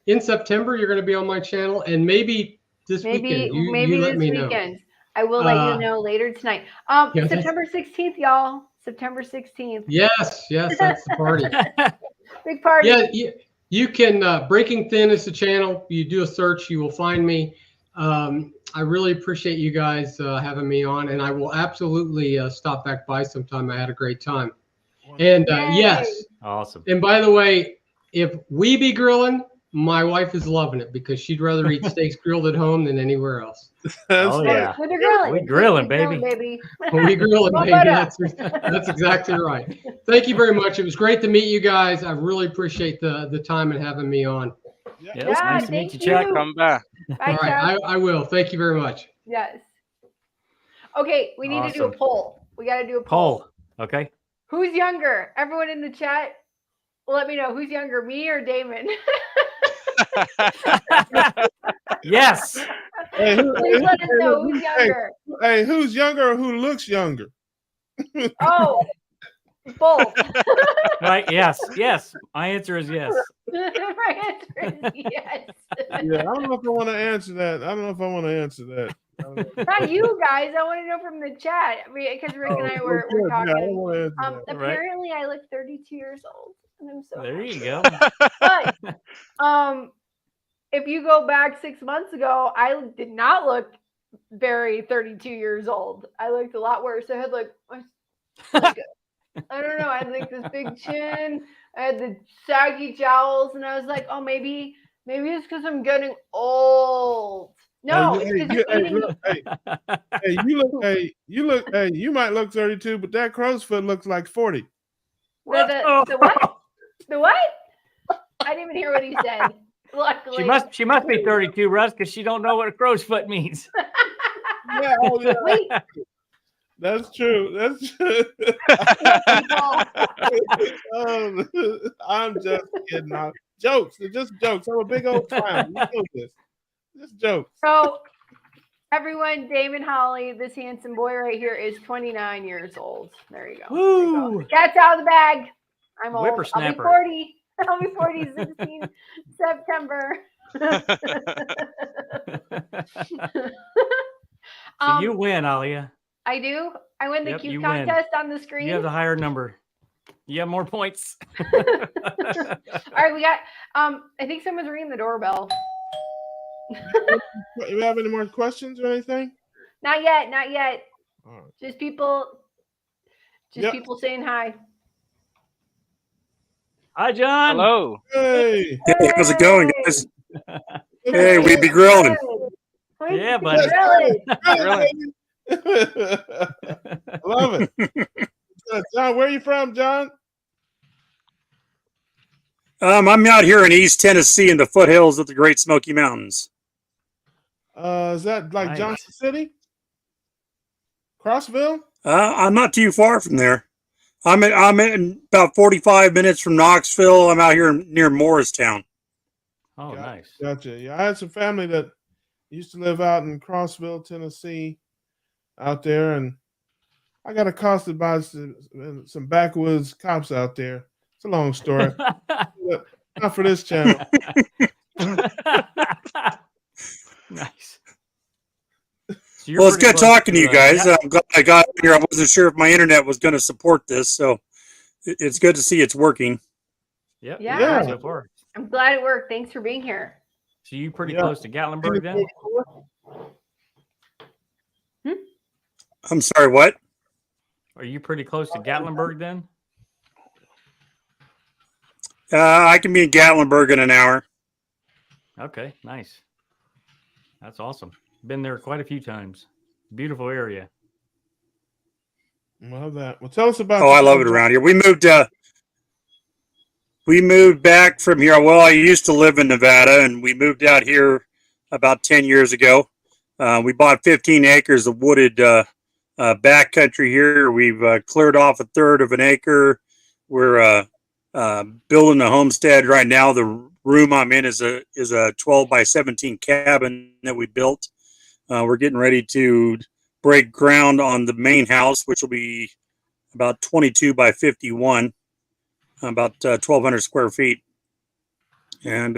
In September, you're going to be on my channel, and maybe this weekend. You let me know. I will let you know later tonight. September 16th, y'all. September 16th. Yes, that's the party. Big party. Yeah, you can Breaking Thin is the channel. You do a search, you will find me. I really appreciate you guys having me on, and I will absolutely stop back by sometime. I had a great time. And yes, awesome. And by the way, if we be grilling, my wife is loving it because she'd rather eat steaks grilled at home than anywhere else. Yeah, we grilling, baby. We grilling, baby. That's exactly right. Thank you very much. It was great to meet you guys. I really appreciate the time and having me on. Yeah, it's nice to meet you, Chuck. Come back. All right, I will. Thank you very much. Yes. Okay, we need to do a poll. We got to do a poll. Okay. Who's younger? Everyone in the chat, let me know who's younger, me or Damon. Yes. Hey, please let us know who's younger. Hey, who's younger or who looks younger? Oh, both. Right. Yes. My answer is yes. My answer is yes. Yeah, I don't know if I want to answer that. Not you guys. I want to know from the chat. I mean, because Rick and I were talking. Apparently, I look 32 years old. And I'm so there you go. But if you go back 6 months ago, I did not look very 32 years old. I looked a lot worse. I had like I don't know. I had like this big chin. I had the saggy jowls, and I was like, oh, maybe it's because I'm getting old. No, you might look 32, but that crow's foot looks like 40. The what? The what? I didn't even hear what he said. Luckily, she must be 32, Russ, because she don't know what a crow's foot means. Yeah, wait. That's true. I'm just kidding. Jokes. They're just jokes. I'm a big old clown. You know this. Just jokes. So, everyone, Damon Holly, this handsome boy right here is 29 years old. There you go. Woo! Cat's out of the bag. I'm old. Whippersnapper. I'll be 40 16 September. So you win, Alia. I do. I win the Yep, cute you win. contest on the screen. You have the higher number. You have more points. All right, we got. I think someone's ringing the doorbell. You have any more questions or anything? Not yet. Not yet. All right. Just people. Just Yep. people saying hi. Hi, John. Hello. Hey. Hey, how's it going, guys? Hey, we be grilling. Yeah, buddy. Grilling. Love it. John, where are you from, John? I'm out here in East Tennessee in the foothills of the Great Smoky Mountains. Is that like Nice. Johnson City? Crossville? I'm not too far from there. I'm in about 45 minutes from Knoxville. I'm out here near Morristown. Oh, nice. Gotcha. Yeah, I had some family that used to live out in Crossville, Tennessee, out there, and I got accosted by some backwoods cops out there. It's a long story, but not for this channel. Nice. So Well, it's good talking to you guys. Yeah. I'm glad I got here. I wasn't sure if my internet was going to support this, so it's good to see it's working. Yep. Yeah. So far. I'm glad it worked. Thanks for being here. So you pretty Yeah. close to Gatlinburg then? I'm sorry, what? Are you pretty close to Gatlinburg then? I can be in Gatlinburg in an hour. Okay, nice. That's awesome. Been there quite a few times. Beautiful area. Love that. Well, tell us about. Oh, I love it around here. We moved back from here. Well, I used to live in Nevada, and we moved out here about 10 years ago. We bought 15 acres of wooded backcountry here. We've cleared off a third of an acre. We're building a homestead right now. The room I'm in is a 12 by 17 cabin that we built. We're getting ready to break ground on the main house, which will be about 22 by 51, about 1,200 square feet. And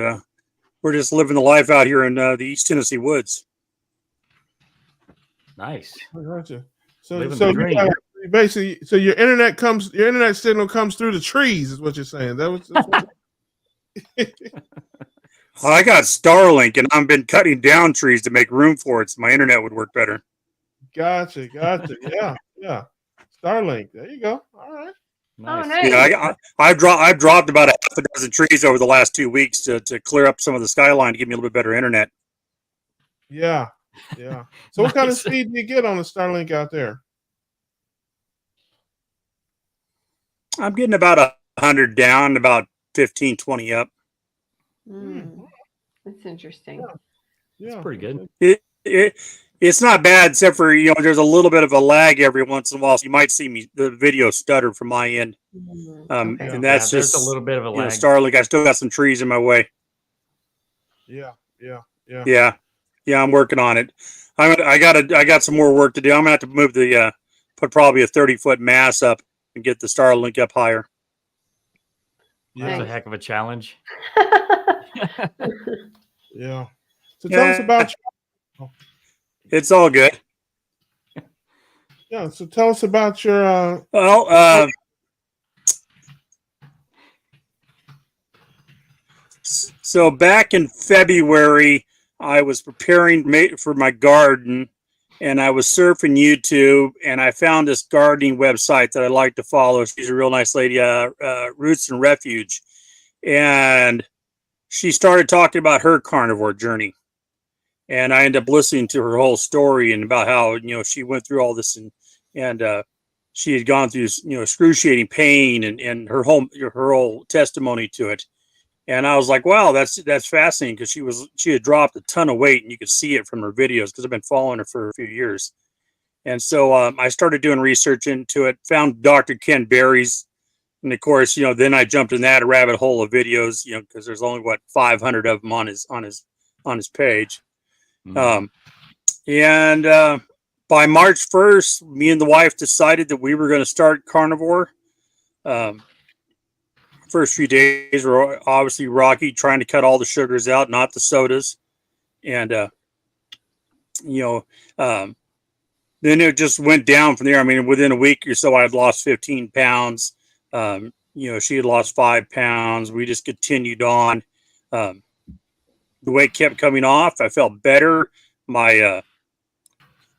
we're just living the life out here in the East Tennessee woods. Nice. I gotcha. So, Living so the dream. basically, so your internet signal comes through the trees, is what you're saying. That's what I got Starlink, and I've been cutting down trees to make room for it, so my internet would work better. Gotcha. Yeah. Starlink. There you go. All right. Nice. Oh, nice. Yeah, I've dropped about half a dozen trees over the last 2 weeks to clear up some of the skyline to give me a little bit better internet. Yeah. So what kind of Nice. speed do you get on the Starlink out there? I'm getting about 100 down, about 15, 20 up. That's interesting. Yeah. That's pretty good. It's not bad, except for, there's a little bit of a lag every once in a while. So you might see the video stutter from my end. Okay. And that's there's just a little bit of a lag. Starlink. I still got some trees in my way. Yeah. Yeah, I'm working on it. I got some more work to do. I'm gonna have to move put probably a 30-foot mast up and get the Starlink up higher. That's a Nice. heck of a challenge. Yeah. So tell us about It's all good. so tell us about your Well, so back in February, I was preparing for my garden, and I was surfing YouTube, and I found this gardening website that I like to follow. She's a real nice lady, Roots and Refuge, and she started talking about her carnivore journey, and I ended up listening to her whole story and about how she went through all this and she had gone through excruciating pain and her whole testimony to it. And I was like, wow, that's fascinating, because she had dropped a ton of weight, and you could see it from her videos, because I've been following her for a few years. And so I started doing research into it, found Dr. Ken Berry's, and of course, then I jumped in that rabbit hole of videos, because there's only 500 of them on his page. Mhm. And by March 1st, me and the wife decided that we were going to start carnivore. First few days were obviously rocky, trying to cut all the sugars out, not the sodas. And you know, then it just went down from there. I mean, within a week or so, I had lost 15 pounds. You know, she had lost 5 pounds. We just continued on. The weight kept coming off. I felt better. My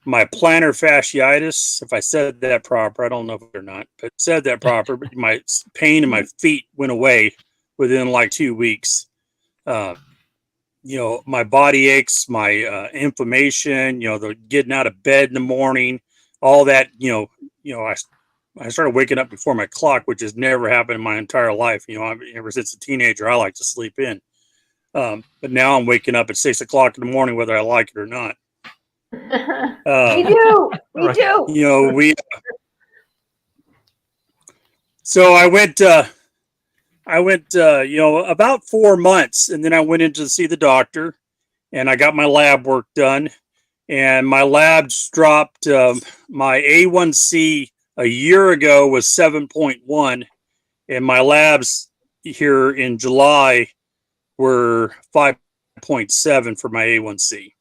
plantar fasciitis, if I said that proper, I don't know if it or not, but said that proper, but my pain in my feet went away within like 2 weeks. You know, my body aches, my inflammation, you know, the getting out of bed in the morning, all that, I started waking up before my clock, which has never happened in my entire life. You know, ever since a teenager, I like to sleep in. But now I'm waking up at 6 o'clock in the morning, whether I like it or not. Me too. Me too. You know, so I went, you know, about 4 months, and then I went in to see the doctor, and I got my lab work done, and my labs dropped. My A1C a year ago was 7.1, and my labs here in July were 5.7 for my A1C.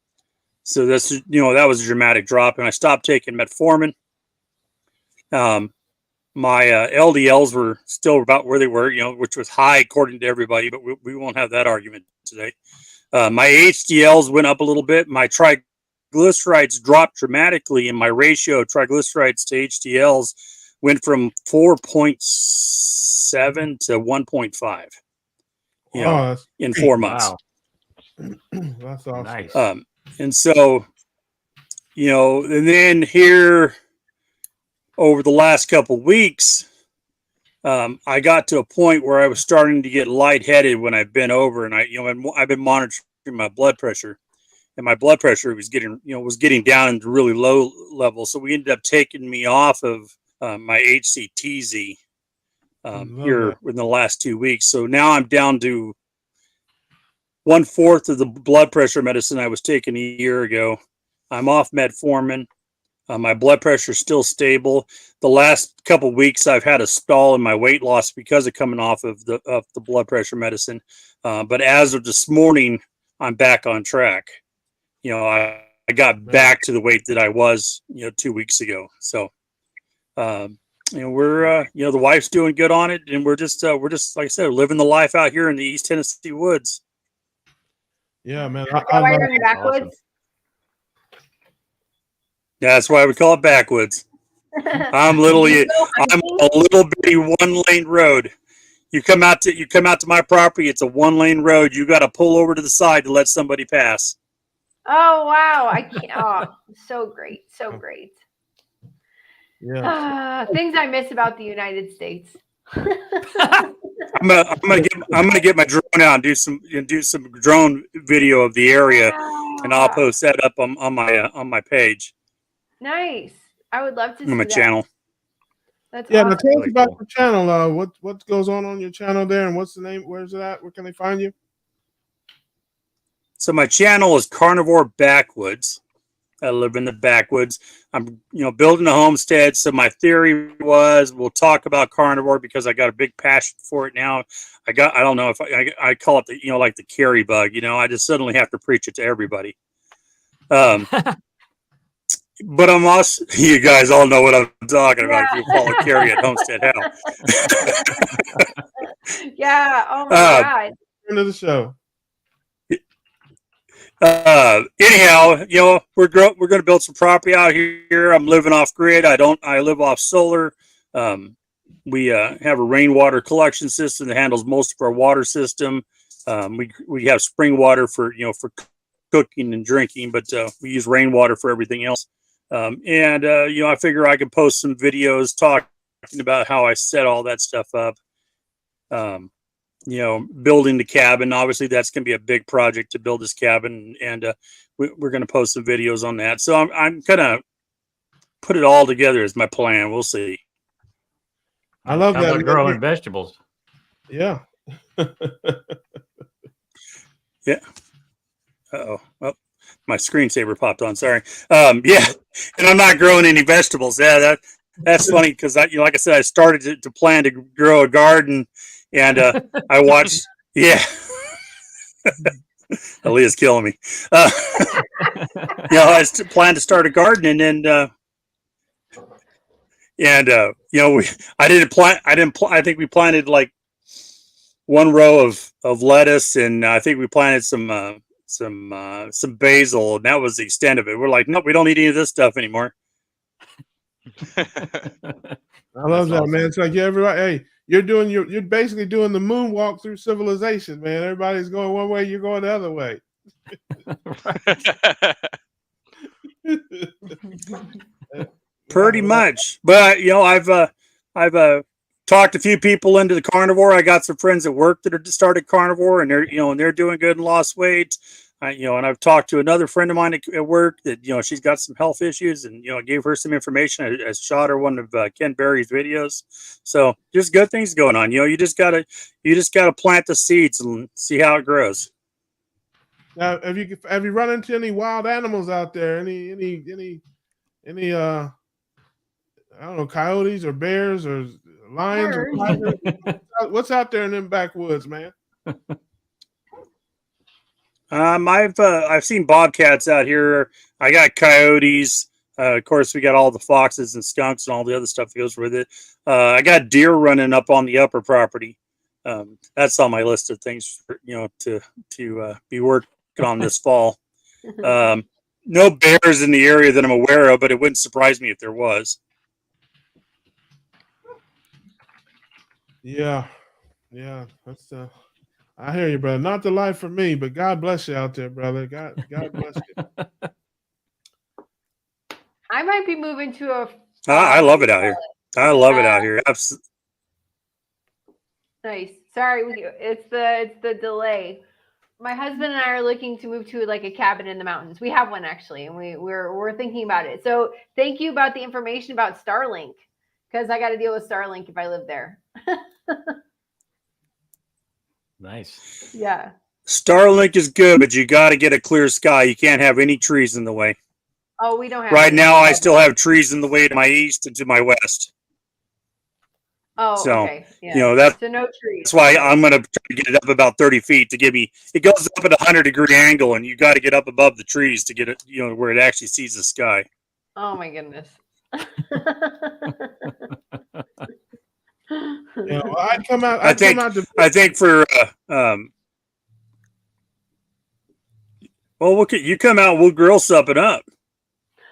So that's, you know, that was a dramatic drop, and I stopped taking metformin. My LDLs were still about where they were, you know, which was high according to everybody, but we won't have that argument today. My HDLs went up a little bit. My triglycerides dropped dramatically, and my ratio of triglycerides to HDLs went from 4.7 to 1.5. You know, in 4 months. Wow. That's awesome. Nice. And so, you know, and then here over the last couple of weeks, I got to a point where I was starting to get lightheaded when I bent over, and I've been monitoring my blood pressure, and my blood pressure was getting down into really low levels. So we ended up taking me off of my HCTZ here in the last 2 weeks. So now I'm down to 1/4 of the blood pressure medicine I was taking a year ago. I'm off metformin. My blood pressure is still stable. The last couple of weeks, I've had a stall in my weight loss because of coming off of the blood pressure medicine. But as of this morning, I'm back on track. You know, I got back to the weight that I was, 2 weeks ago. So, we're, the wife's doing good on it, and we're just like I said, living the life out here in the East Tennessee woods. Yeah, man. Why are you backwards? Awesome. Yeah, that's why we call it backwoods. I'm a little bitty 1-lane road. You come out to my property, it's a 1-lane road. You got to pull over to the side to let somebody pass. Oh wow! I can't. Oh, so great, so great. Yeah. Things I miss about the United States. I'm gonna get my drone out and do some drone video of the area, and I'll post that up on my page. Nice. I would love to see on my that. channel. That's Yeah, awesome. now tell us Really about cool. your channel. What goes on your channel there, and what's the name? Where's it at? Where can they find you? So my channel is Carnivore Backwoods. I live in the backwoods. I'm, building a homestead. So my theory was we'll talk about carnivore because I got a big passion for it now. I don't know if I call it the, like the carry bug, I just suddenly have to preach it to everybody. But I'm also, you guys all know what I'm talking about if you follow Carrie at Homestead Hell. Yeah. Oh my God. End of the show. Anyhow, we're going to build some property out here. I'm living off grid. I live off solar. We have a rainwater collection system that handles most of our water system. We have spring water for cooking and drinking, but we use rainwater for everything else. I figure I can post some videos talking about how I set all that stuff up. Building the cabin. Obviously, that's going to be a big project to build this cabin, and we're going to post some videos on that. So I'm going to put it all together as my plan. We'll see. I love Sounds that. like growing vegetables. Yeah. Yeah. Uh-oh. Oh, my screensaver popped on. Sorry. Yeah. And I'm not growing any vegetables. Yeah, that's funny because like I said, I started to plan to grow a garden, and I watched. Yeah. Aaliyah's killing me. I plan to start a garden, and I think we planted like one row of lettuce, and I think we planted some basil, and that was the extent of it. We're like, nope, we don't need any of this stuff anymore. I love that, man. It's like everybody, hey, you're basically doing the moonwalk through civilization, man. Everybody's going one way, you're going the other way. Pretty much. But I've talked a few people into the carnivore. I got some friends at work that are started carnivore, and they're doing good and lost weight. And I've talked to another friend of mine at work that she's got some health issues, and I gave her some information. I shot her one of Ken Berry's videos. So just good things going on. You just gotta plant the seeds and see how it grows. Now, have you run into any wild animals out there? Any I don't know, coyotes or bears or lions or tigers? What's out there in them backwoods, man? I've seen bobcats out here. I got coyotes. Of course, we got all the foxes and skunks and all the other stuff that goes with it. I got deer running up on the upper property. That's on my list of things for, to be working on this fall. No bears in the area that I'm aware of, but it wouldn't surprise me if there was. Yeah, that's I hear you, brother. Not the life for me, but God bless you out there, brother. God bless you. I might be moving to a. I love it out here. I love it out here. Nice. Sorry, it's the delay. My husband and I are looking to move to like a cabin in the mountains. We have one actually, and we're thinking about it. So thank you about the information about Starlink, because I got to deal with Starlink if I live there. Nice. Yeah. Starlink is good, but you got to get a clear sky. You can't have any trees in the way. Oh, we don't have. Right now, I still have trees in the way to my east and to my west. Oh, so, okay. Yeah. So no trees. That's why I'm going to try to get it up about 30 feet to give me. It goes up at a 100-degree angle, and you got to get up above the trees to get it, where it actually sees the sky. Oh my goodness. I'd come out. I think for you come out, we'll grill something up.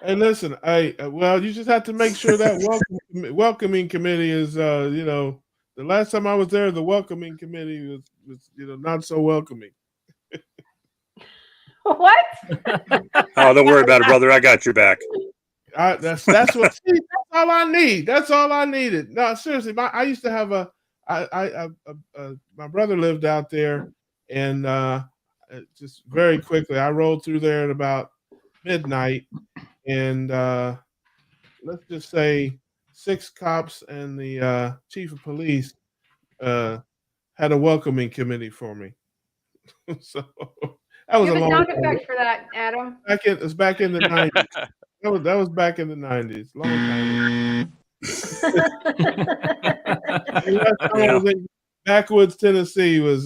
Hey, listen. You just have to make sure that welcoming committee is. The last time I was there, the welcoming committee was not so welcoming. What? Oh, don't worry about it, brother. I got your back. That's all I need. That's all I needed. No, seriously, I used to have my brother lived out there, and just very quickly, I rolled through there at about midnight, and let's just say 6 cops and the chief of police had a welcoming committee for me. So that was you have a a long sound time. effect for that, Adam. It's back in the 90s. That was back in the 90s. Long time. Backwoods, Tennessee was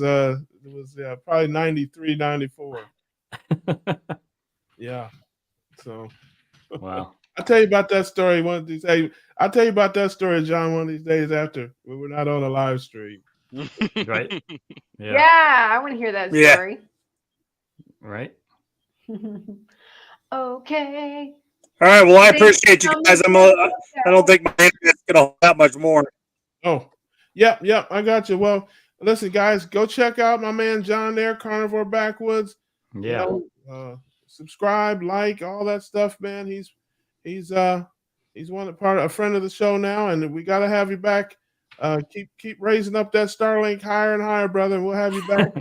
probably 93, 94. Yeah. So wow. I'll tell you about that story one of these days. I'll tell you about that story, John, one of these days after we're not on a live stream. Right. Yeah, I want to hear that story. Right. Okay. All right. Well, I appreciate you guys. I don't think my internet's gonna hold that much more. Oh, yep. I got you. Well, listen, guys, go check out my man John there, Carnivore Backwoods. Yeah. Subscribe, like, all that stuff, man. He's a friend of the show now, and we got to have you back. Keep raising up that Starlink higher and higher, brother, and we'll have you back.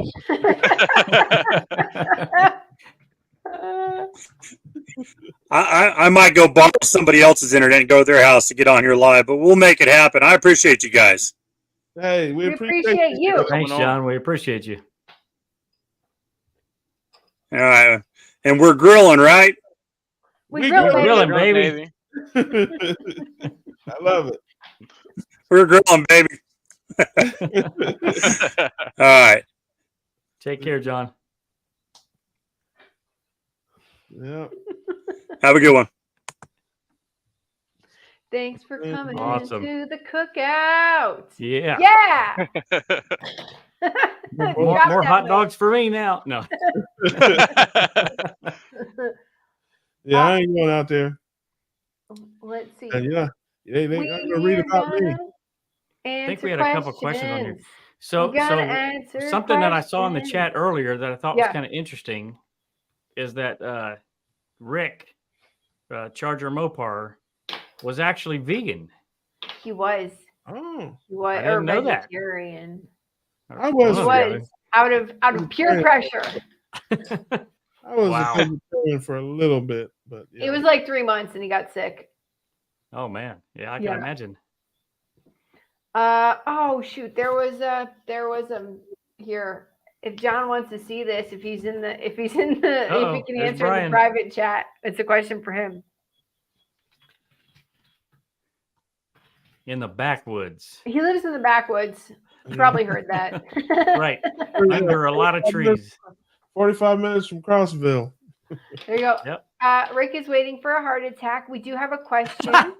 I might go borrow somebody else's internet and go to their house to get on here live, but we'll make it happen. I appreciate you guys. Hey, we appreciate you. Thanks, John. We appreciate you. All right. And we're grilling, right? We're grilling, baby. I love it. We're grilling, baby. All right. Take care, John. Yeah. Have a good one. Thanks for coming Awesome. to the cookout. Yeah. Yeah. More Drop that hot mic. dogs for me now. No. Yeah, I ain't going out there. Let's see. Yeah, they I'm gonna read about me. I think we had a couple questions on here. So, We gotta answer something that I saw in the questions. chat earlier that I thought was Yeah. kind of interesting is that Rick, Charger Mopar, was actually vegan. He was. Oh, He was I didn't know that. vegetarian. I was. He Oh, was out of pure pressure. I was Wow. a vegetarian for a little bit, but yeah. It was like 3 months and he got sick. Oh man, yeah, I can Yeah. imagine. Oh shoot, there was a here. If John wants to see this, if he can there's answer in the Brian. private chat, it's a question for him. In the backwoods, He lives in the backwoods. You probably heard that. right under a lot of trees. 45 minutes from Crossville. There you go. Yep. Rick is waiting for a heart attack. We do have a question.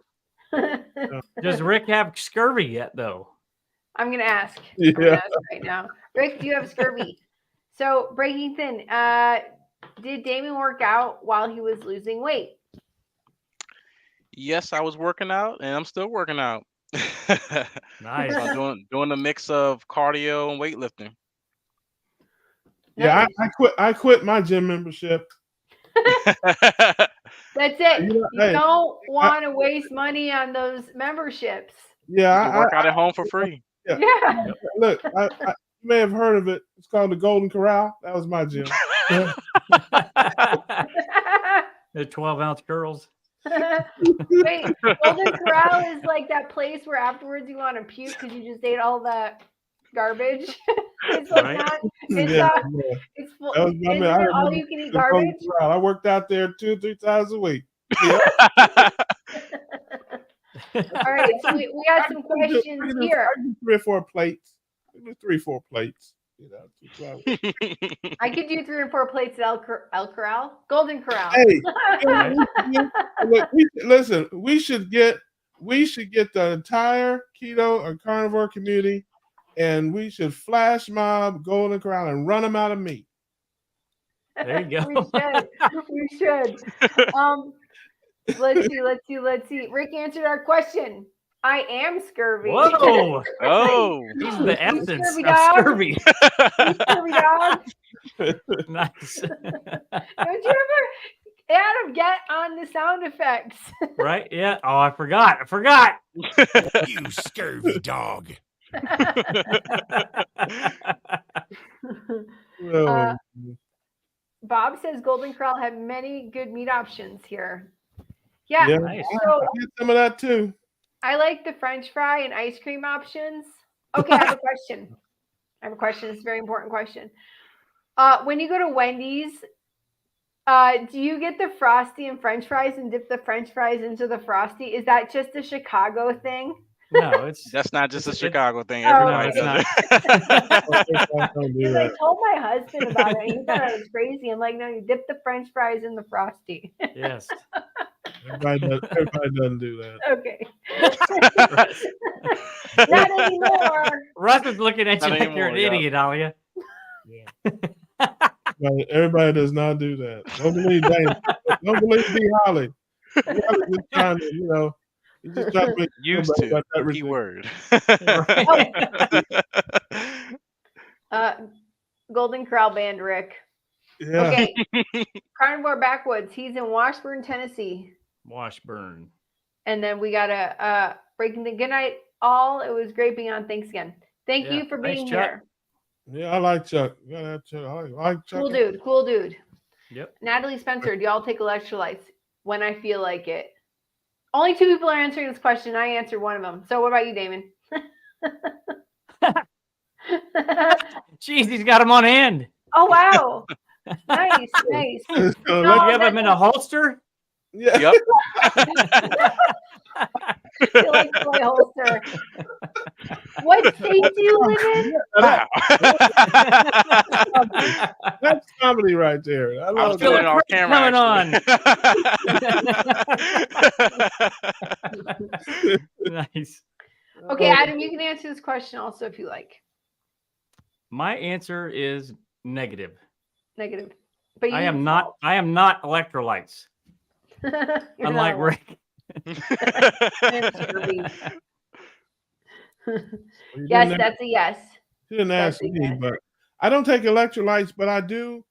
Does Rick have scurvy yet, though? I'm gonna ask. Yeah. I'm gonna ask right now. Rick, do you have scurvy? So breaking thin. Did Damon work out while he was losing weight? Yes, I was working out, and I'm still working out. Nice. So I'm doing a mix of cardio and weightlifting. Yeah, I quit my gym membership. That's it. You know, You hey, don't want to waste money on those memberships. Yeah, You can work out at home for free. Yeah. Look, you may have heard of it. It's called the Golden Corral. That was my gym. The 12-ounce girls. Wait, Golden Corral is like that place where afterwards you want to puke because you just ate all that garbage. It's like Right. not. It's Yeah, it's full. that was my Isn't man. I it all remember you can eat the Golden garbage? Corral. I worked out there 2 or 3 times a week. Yeah. All right, so we got some questions here. I do 3 or 4 plates. I do 3 or 4 plates. You know, I could do 3 or 4 plates at El Corral, Golden Corral. hey, listen, we should get the entire keto or carnivore community, and we should flash mob Golden Corral and run them out of meat. There you go. We should. Let's see. Rick answered our question. I am scurvy. Whoa! Oh, He's the essence Scurvy of dog. scurvy. Scurvy dog. Nice. Don't you ever, Adam, get on the sound effects? Right? Yeah. Oh, I forgot. You scurvy dog. Oh, Bob says Golden Corral have many good meat options here. Yeah. Nice. So I get some of that too. I like the French fry and ice cream options. Okay, I have a question. It's a very important question. When you go to Wendy's, do you get the Frosty and French fries and dip the French fries into the Frosty? Is that just a Chicago thing? No, that's not just a it's- Chicago thing. Oh, Everybody it's does Don't do Because I that. told my husband about it, and he thought I was crazy. I'm like, no, you dip the French fries in the Frosty. Yes. Everybody doesn't do that. Okay. Not anymore. Russ is looking at you Not like you're an anymore, yeah. idiot, Alia. Everybody does not do that. Don't believe Dana. Don't believe D. Holly. Holly's just trying to, he's just trying to make Used somebody to. about that Key ridiculous. word. Golden Corral band, Rick. Yeah. Okay. Carnivore Backwoods. He's in Washburn, Tennessee. Washburn. And then we got a breaking the good night all. It was great being on. Thanks again. Thank Yeah. you for being Thanks, Chuck. here. Yeah, I like Chuck. You gotta have Chuck. I like Chuck. Cool dude. Yep. Natalie Spencer, do y'all take electrolytes? When I feel like it. Only 2 people are answering this question. I answered one of them. So what about you, Damon? Jeez, he's got him on hand. Oh, wow. Nice. So You let- have him in a holster? yeah. Yep. I like my holster. What state do you live in? Wow. That's comedy right there. I I was love doing that. it off camera. Coming Nice. Okay, Oh, Adam, you can answer this question also if you like. My answer is negative. Negative. But you I need am not. salt. I am not electrolytes. You're Unlike not Rick. I'm Scurvy. you Yes, didn't, that's a yes. you didn't That's ask a me, yes. but I don't take electrolytes, but I do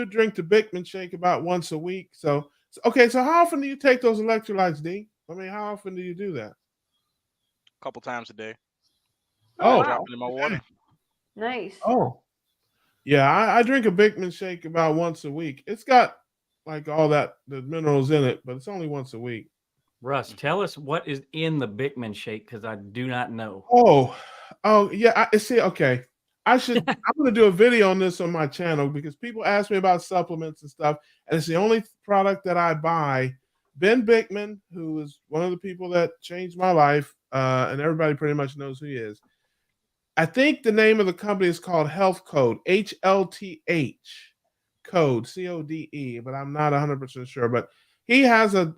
drink the Bickman shake about once a week. So okay, so how often do you take those electrolytes, D? I mean, how often do you do that? A couple times a day. Oh, Drop it in my water. Nice. oh, yeah. I drink a Bickman shake about once a week. It's got like all the minerals in it, but it's only once a week. Russ, tell us what is in the Bickman shake because I do not know. Oh, yeah. I see. Okay, I'm going to do a video on this on my channel because people ask me about supplements and stuff, and it's the only product that I buy. Ben Bickman, who is one of the people that changed my life, and everybody pretty much knows who he is. I think the name of the company is called Health Code, HLTH Code, CODE, but I'm not 100% sure. But he has a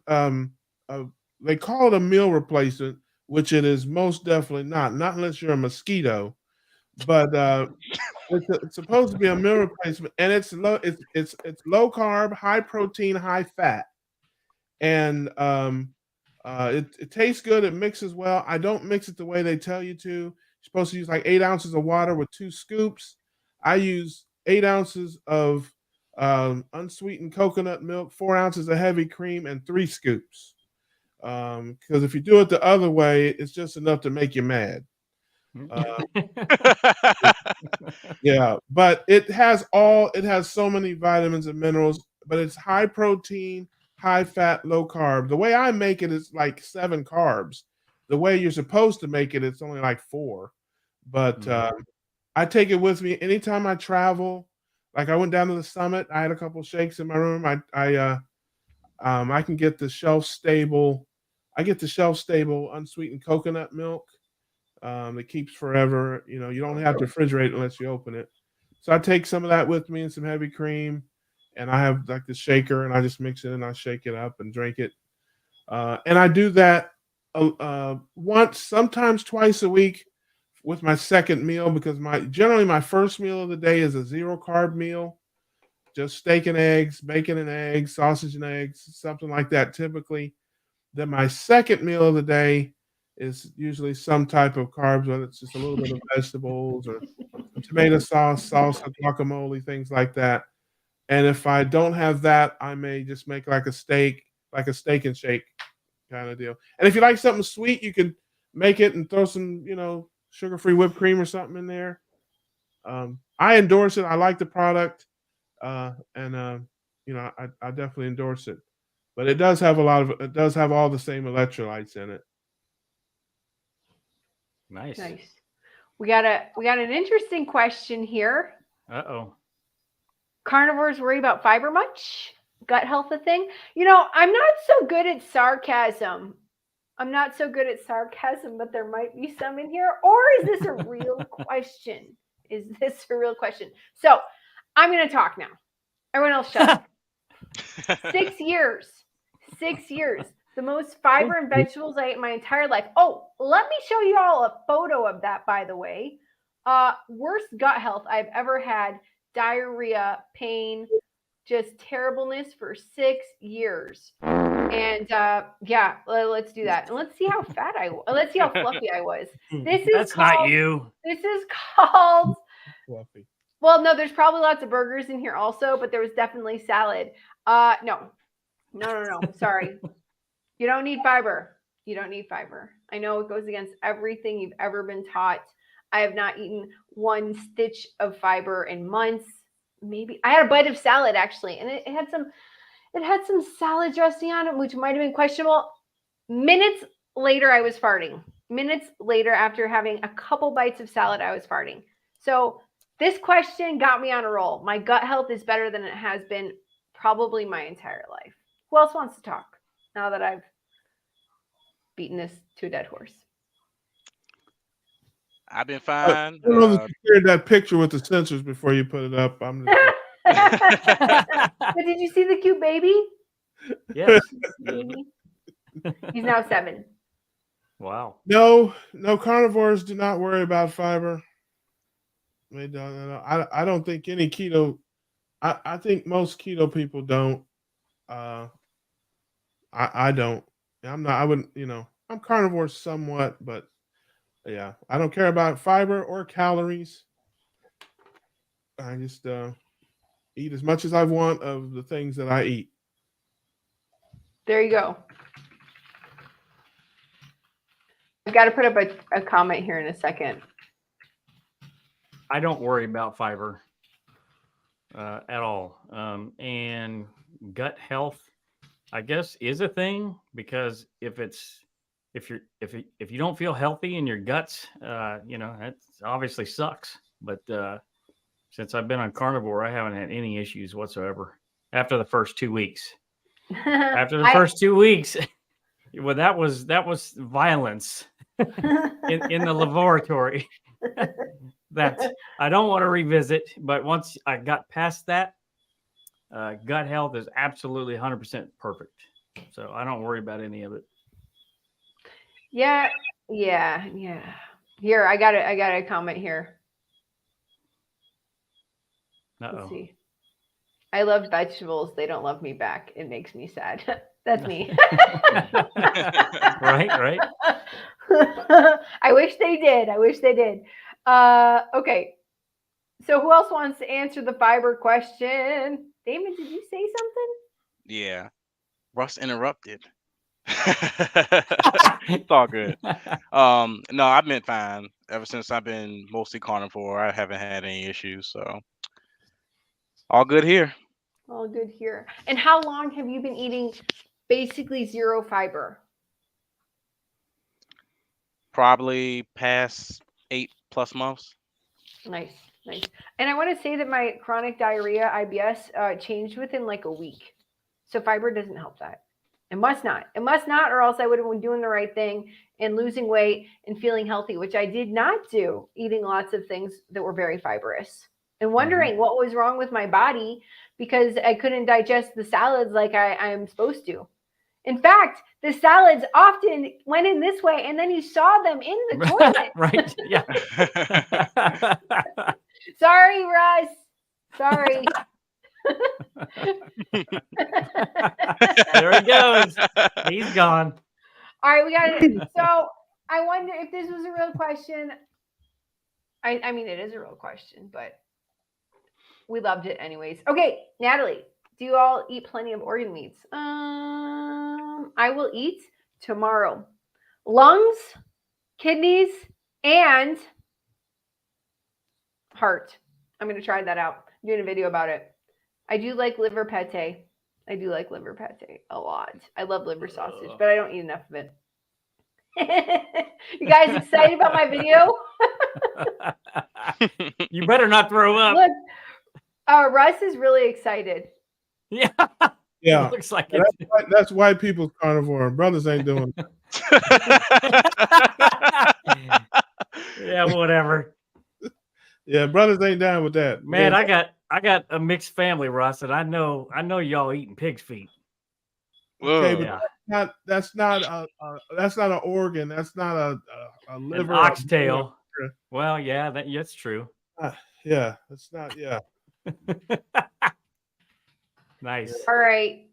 they call it a meal replacement, which it is most definitely not unless you're a mosquito. But it's supposed to be a meal replacement, and it's low. It's low carb, high protein, high fat, and it tastes good. It mixes well. I don't mix it the way they tell you to. You're supposed to use like 8 ounces of water with 2 scoops. I use 8 ounces of unsweetened coconut milk, 4 ounces of heavy cream, and 3 scoops. Because if you do it the other way, it's just enough to make you mad. Yeah, but it has so many vitamins and minerals, but it's high protein, high fat, low carb. The way I make it is like 7 carbs. The way you're supposed to make it, it's only like 4. But I take it with me anytime I travel. Like I went down to the summit, I had a couple shakes in my room. I can get the shelf stable. I get the shelf stable unsweetened coconut milk. It keeps forever. You don't have to refrigerate unless you open it. So I take some of that with me and some heavy cream, and I have like the shaker, and I just mix it and I shake it up and drink it. And I do that once, sometimes twice a week with my second meal because generally my first meal of the day is a 0 carb meal, just steak and eggs, bacon and eggs, sausage and eggs, something like that typically. Then my second meal of the day is usually some type of carbs, whether it's just a little bit of vegetables or tomato sauce, salsa, guacamole, things like that. And if I don't have that, I may just make like a steak and shake kind of deal. And if you like something sweet, you can make it and throw some, sugar-free whipped cream or something in there. I endorse it. I like the product, and I definitely endorse it. But it does have all the same electrolytes in it. Nice. We got an interesting question here. Uh-oh. Carnivores worry about fiber much? Gut health a thing? I'm not so good at sarcasm. But there might be some in here. Or is this a real question? So I'm going to talk now. Everyone else shut up. 6 years. 6 years. The most fiber and vegetables I ate in my entire life. Oh, let me show you all a photo of that, by the way. Worst gut health I've ever had. Diarrhea, pain, just terribleness for 6 years. And yeah, let's do that. And let's see how fat let's see how fluffy I was. That's not you. This is called Fluffy. Well, no, there's probably lots of burgers in here also, but there was definitely salad. No. Sorry. You don't need fiber. I know it goes against everything you've ever been taught. I have not eaten 1 stitch of fiber in months. Maybe I had a bite of salad actually, and it had some salad dressing on it, which might have been questionable. Minutes later, I was farting. Minutes later, after having a couple bites of salad, I was farting. So this question got me on a roll. My gut health is better than it has been probably my entire life. Who else wants to talk now that I've beaten this to a dead horse? I've been fine. I don't know if you cleared that picture with the sensors before you put it up. I'm just But did you see the cute baby? Yes. Baby. He's now 7. Wow. No, carnivores do not worry about fiber. They don't. I don't think any keto. I think most keto people don't. I don't. I'm not. I wouldn't. I'm carnivore somewhat, but yeah, I don't care about fiber or calories. I just eat as much as I want of the things that I eat. There you go. I've got to put up a comment here in a second. I don't worry about fiber at all. And gut health, I guess, is a thing, because if you don't feel healthy in your guts, it obviously sucks. But since I've been on carnivore, I haven't had any issues whatsoever after the first 2 weeks. After the first 2 weeks, well, that was violence in the laboratory that I don't want to revisit. But once I got past that, gut health is absolutely 100% perfect. So I don't worry about any of it. Yeah. Here, I got a comment here. Let's see. I love vegetables. They don't love me back. It makes me sad. That's me. Right. I wish they did. Okay. So who else wants to answer the fiber question? Damon, did you say something? Yeah. Russ interrupted. It's all good. No, I've been fine ever since I've been mostly carnivore. I haven't had any issues, so all good here. All good here. And how long have you been eating basically zero fiber? Probably past 8+ months. Nice. And I want to say that my chronic diarrhea, IBS, changed within like a week. So fiber doesn't help that. It must not, or else I would have been doing the right thing and losing weight and feeling healthy, which I did not do, eating lots of things that were very fibrous and wondering what was wrong with my body because I couldn't digest the salads like I'm supposed to. In fact, the salads often went in this way, and then you saw them in the toilet. Right. Yeah. Sorry, Russ. Sorry. There he goes. He's gone. All right, we got it. So I wonder if this was a real question. I mean, it is a real question, but we loved it anyways. Okay, Natalie, do you all eat plenty of organ meats? I will eat tomorrow lungs, kidneys, and heart. I'm going to try that out. I'm doing a video about it. I do like liver pate. A lot. I love liver sausage, but I don't eat enough of it. You guys excited about my video? You better not throw up. Look, Russ is really excited. Yeah. Yeah. It looks like that's white people's carnivore. Brothers ain't doing it. Yeah, whatever. Yeah, brothers ain't down with that. Man, I got a mixed family, Russ, and I know y'all eating pig's feet. Okay, but Yeah. that's not an organ. That's not a liver. An oxtail. Well, yeah, that's true. Yeah, that's not. Yeah. Nice. All right.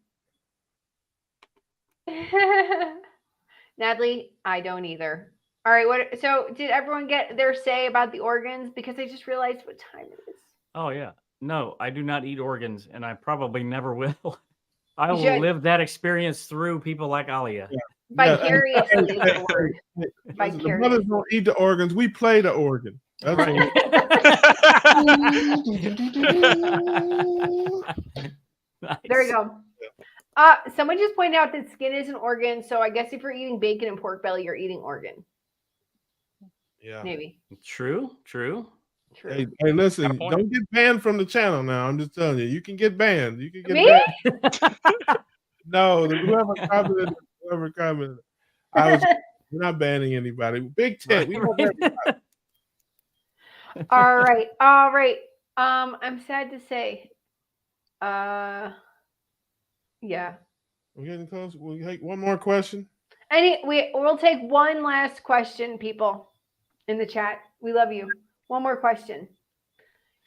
Natalie, I don't either. All right. So did everyone get their say about the organs? Because I just realized what time it is. Oh, yeah. No, I do not eat organs, and I probably never will. I will should. live that experience through people like Alia. Yeah. Vicariously is the word. Listen, the brothers don't eat the organs. We play the organ. That's Right. Nice. There we go. Someone just pointed out that skin is an organ. So I guess if you're eating bacon and pork belly, you're eating organ. Yeah. Maybe. True. Hey, listen, don't get banned from the channel now. I'm just telling you, you can get banned. You can get Me? banned. No, whoever commented. We're not banning anybody. Big tent. We want everybody. All right. I'm sad to say Yeah. We're getting close. We'll take one more question. We'll take one last question, people in the chat. We love you. One more question.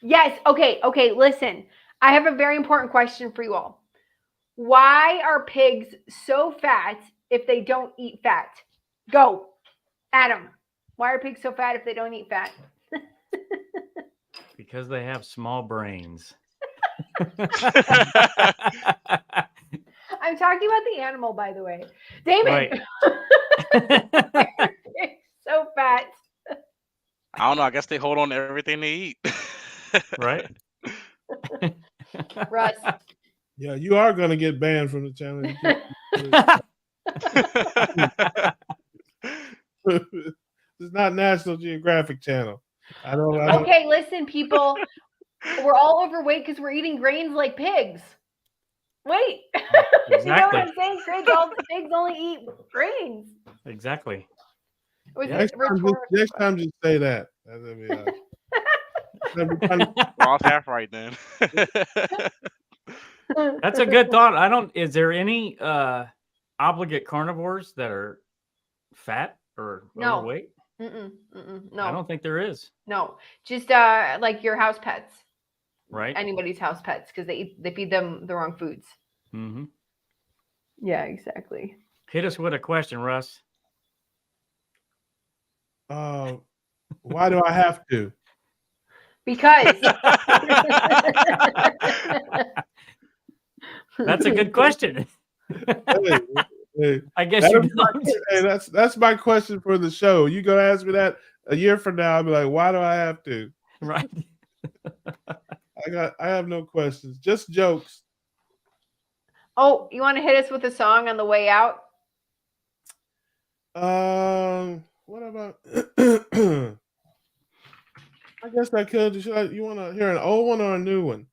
Yes. Okay. Listen, I have a very important question for you all. Why are pigs so fat if they don't eat fat? Go, Adam. Why are pigs so fat if they don't eat fat? Because they have small brains. I'm talking about the animal, by the way. Damon. Right. So fat. I don't know. I guess they hold on to everything they eat. Right. Russ. Yeah, you are going to get banned from the channel. It's not National Geographic Channel. I don't. Okay, listen, people. We're all overweight because we're eating grains like pigs. Wait. Exactly. You know what I'm saying? Pigs only eat grains. Exactly. Next time, just say that. Ross half right then. That's a good thought. Is there any obligate carnivores that are fat or overweight? No. I don't think there is. No, just like your house pets. Right. Anybody's house pets because they feed them the wrong foods. Mm-hmm. Yeah, exactly. Hit us with a question, Russ. Why do I have to? Because. That's a good question. Hey, I guess you don't. Hey, that's my question for the show. You gonna ask me that a year from now? I'll be like, why do I have to? Right. I have no questions, just jokes. Oh, you want to hit us with a song on the way out? What about? I guess I could. You want to hear an old one or a new one?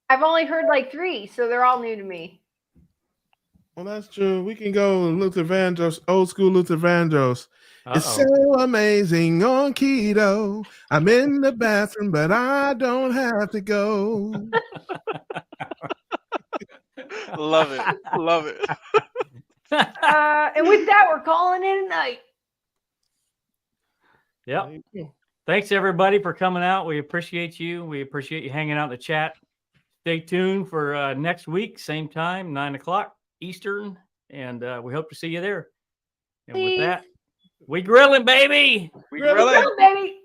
I've only heard like 3, so they're all new to me. Well, that's true. We can go Luther Vandross, old school Luther Vandross. It's so amazing on keto. I'm in the bathroom, but I don't have to go. Love it. Love it. And with that, we're calling it a night. Yep. Thanks, everybody, for coming out. We appreciate you. We appreciate you hanging out in the chat. Stay tuned for next week, same time, 9 o'clock Eastern, and we hope to see you there. And with that, we grilling, baby. We grilling, baby.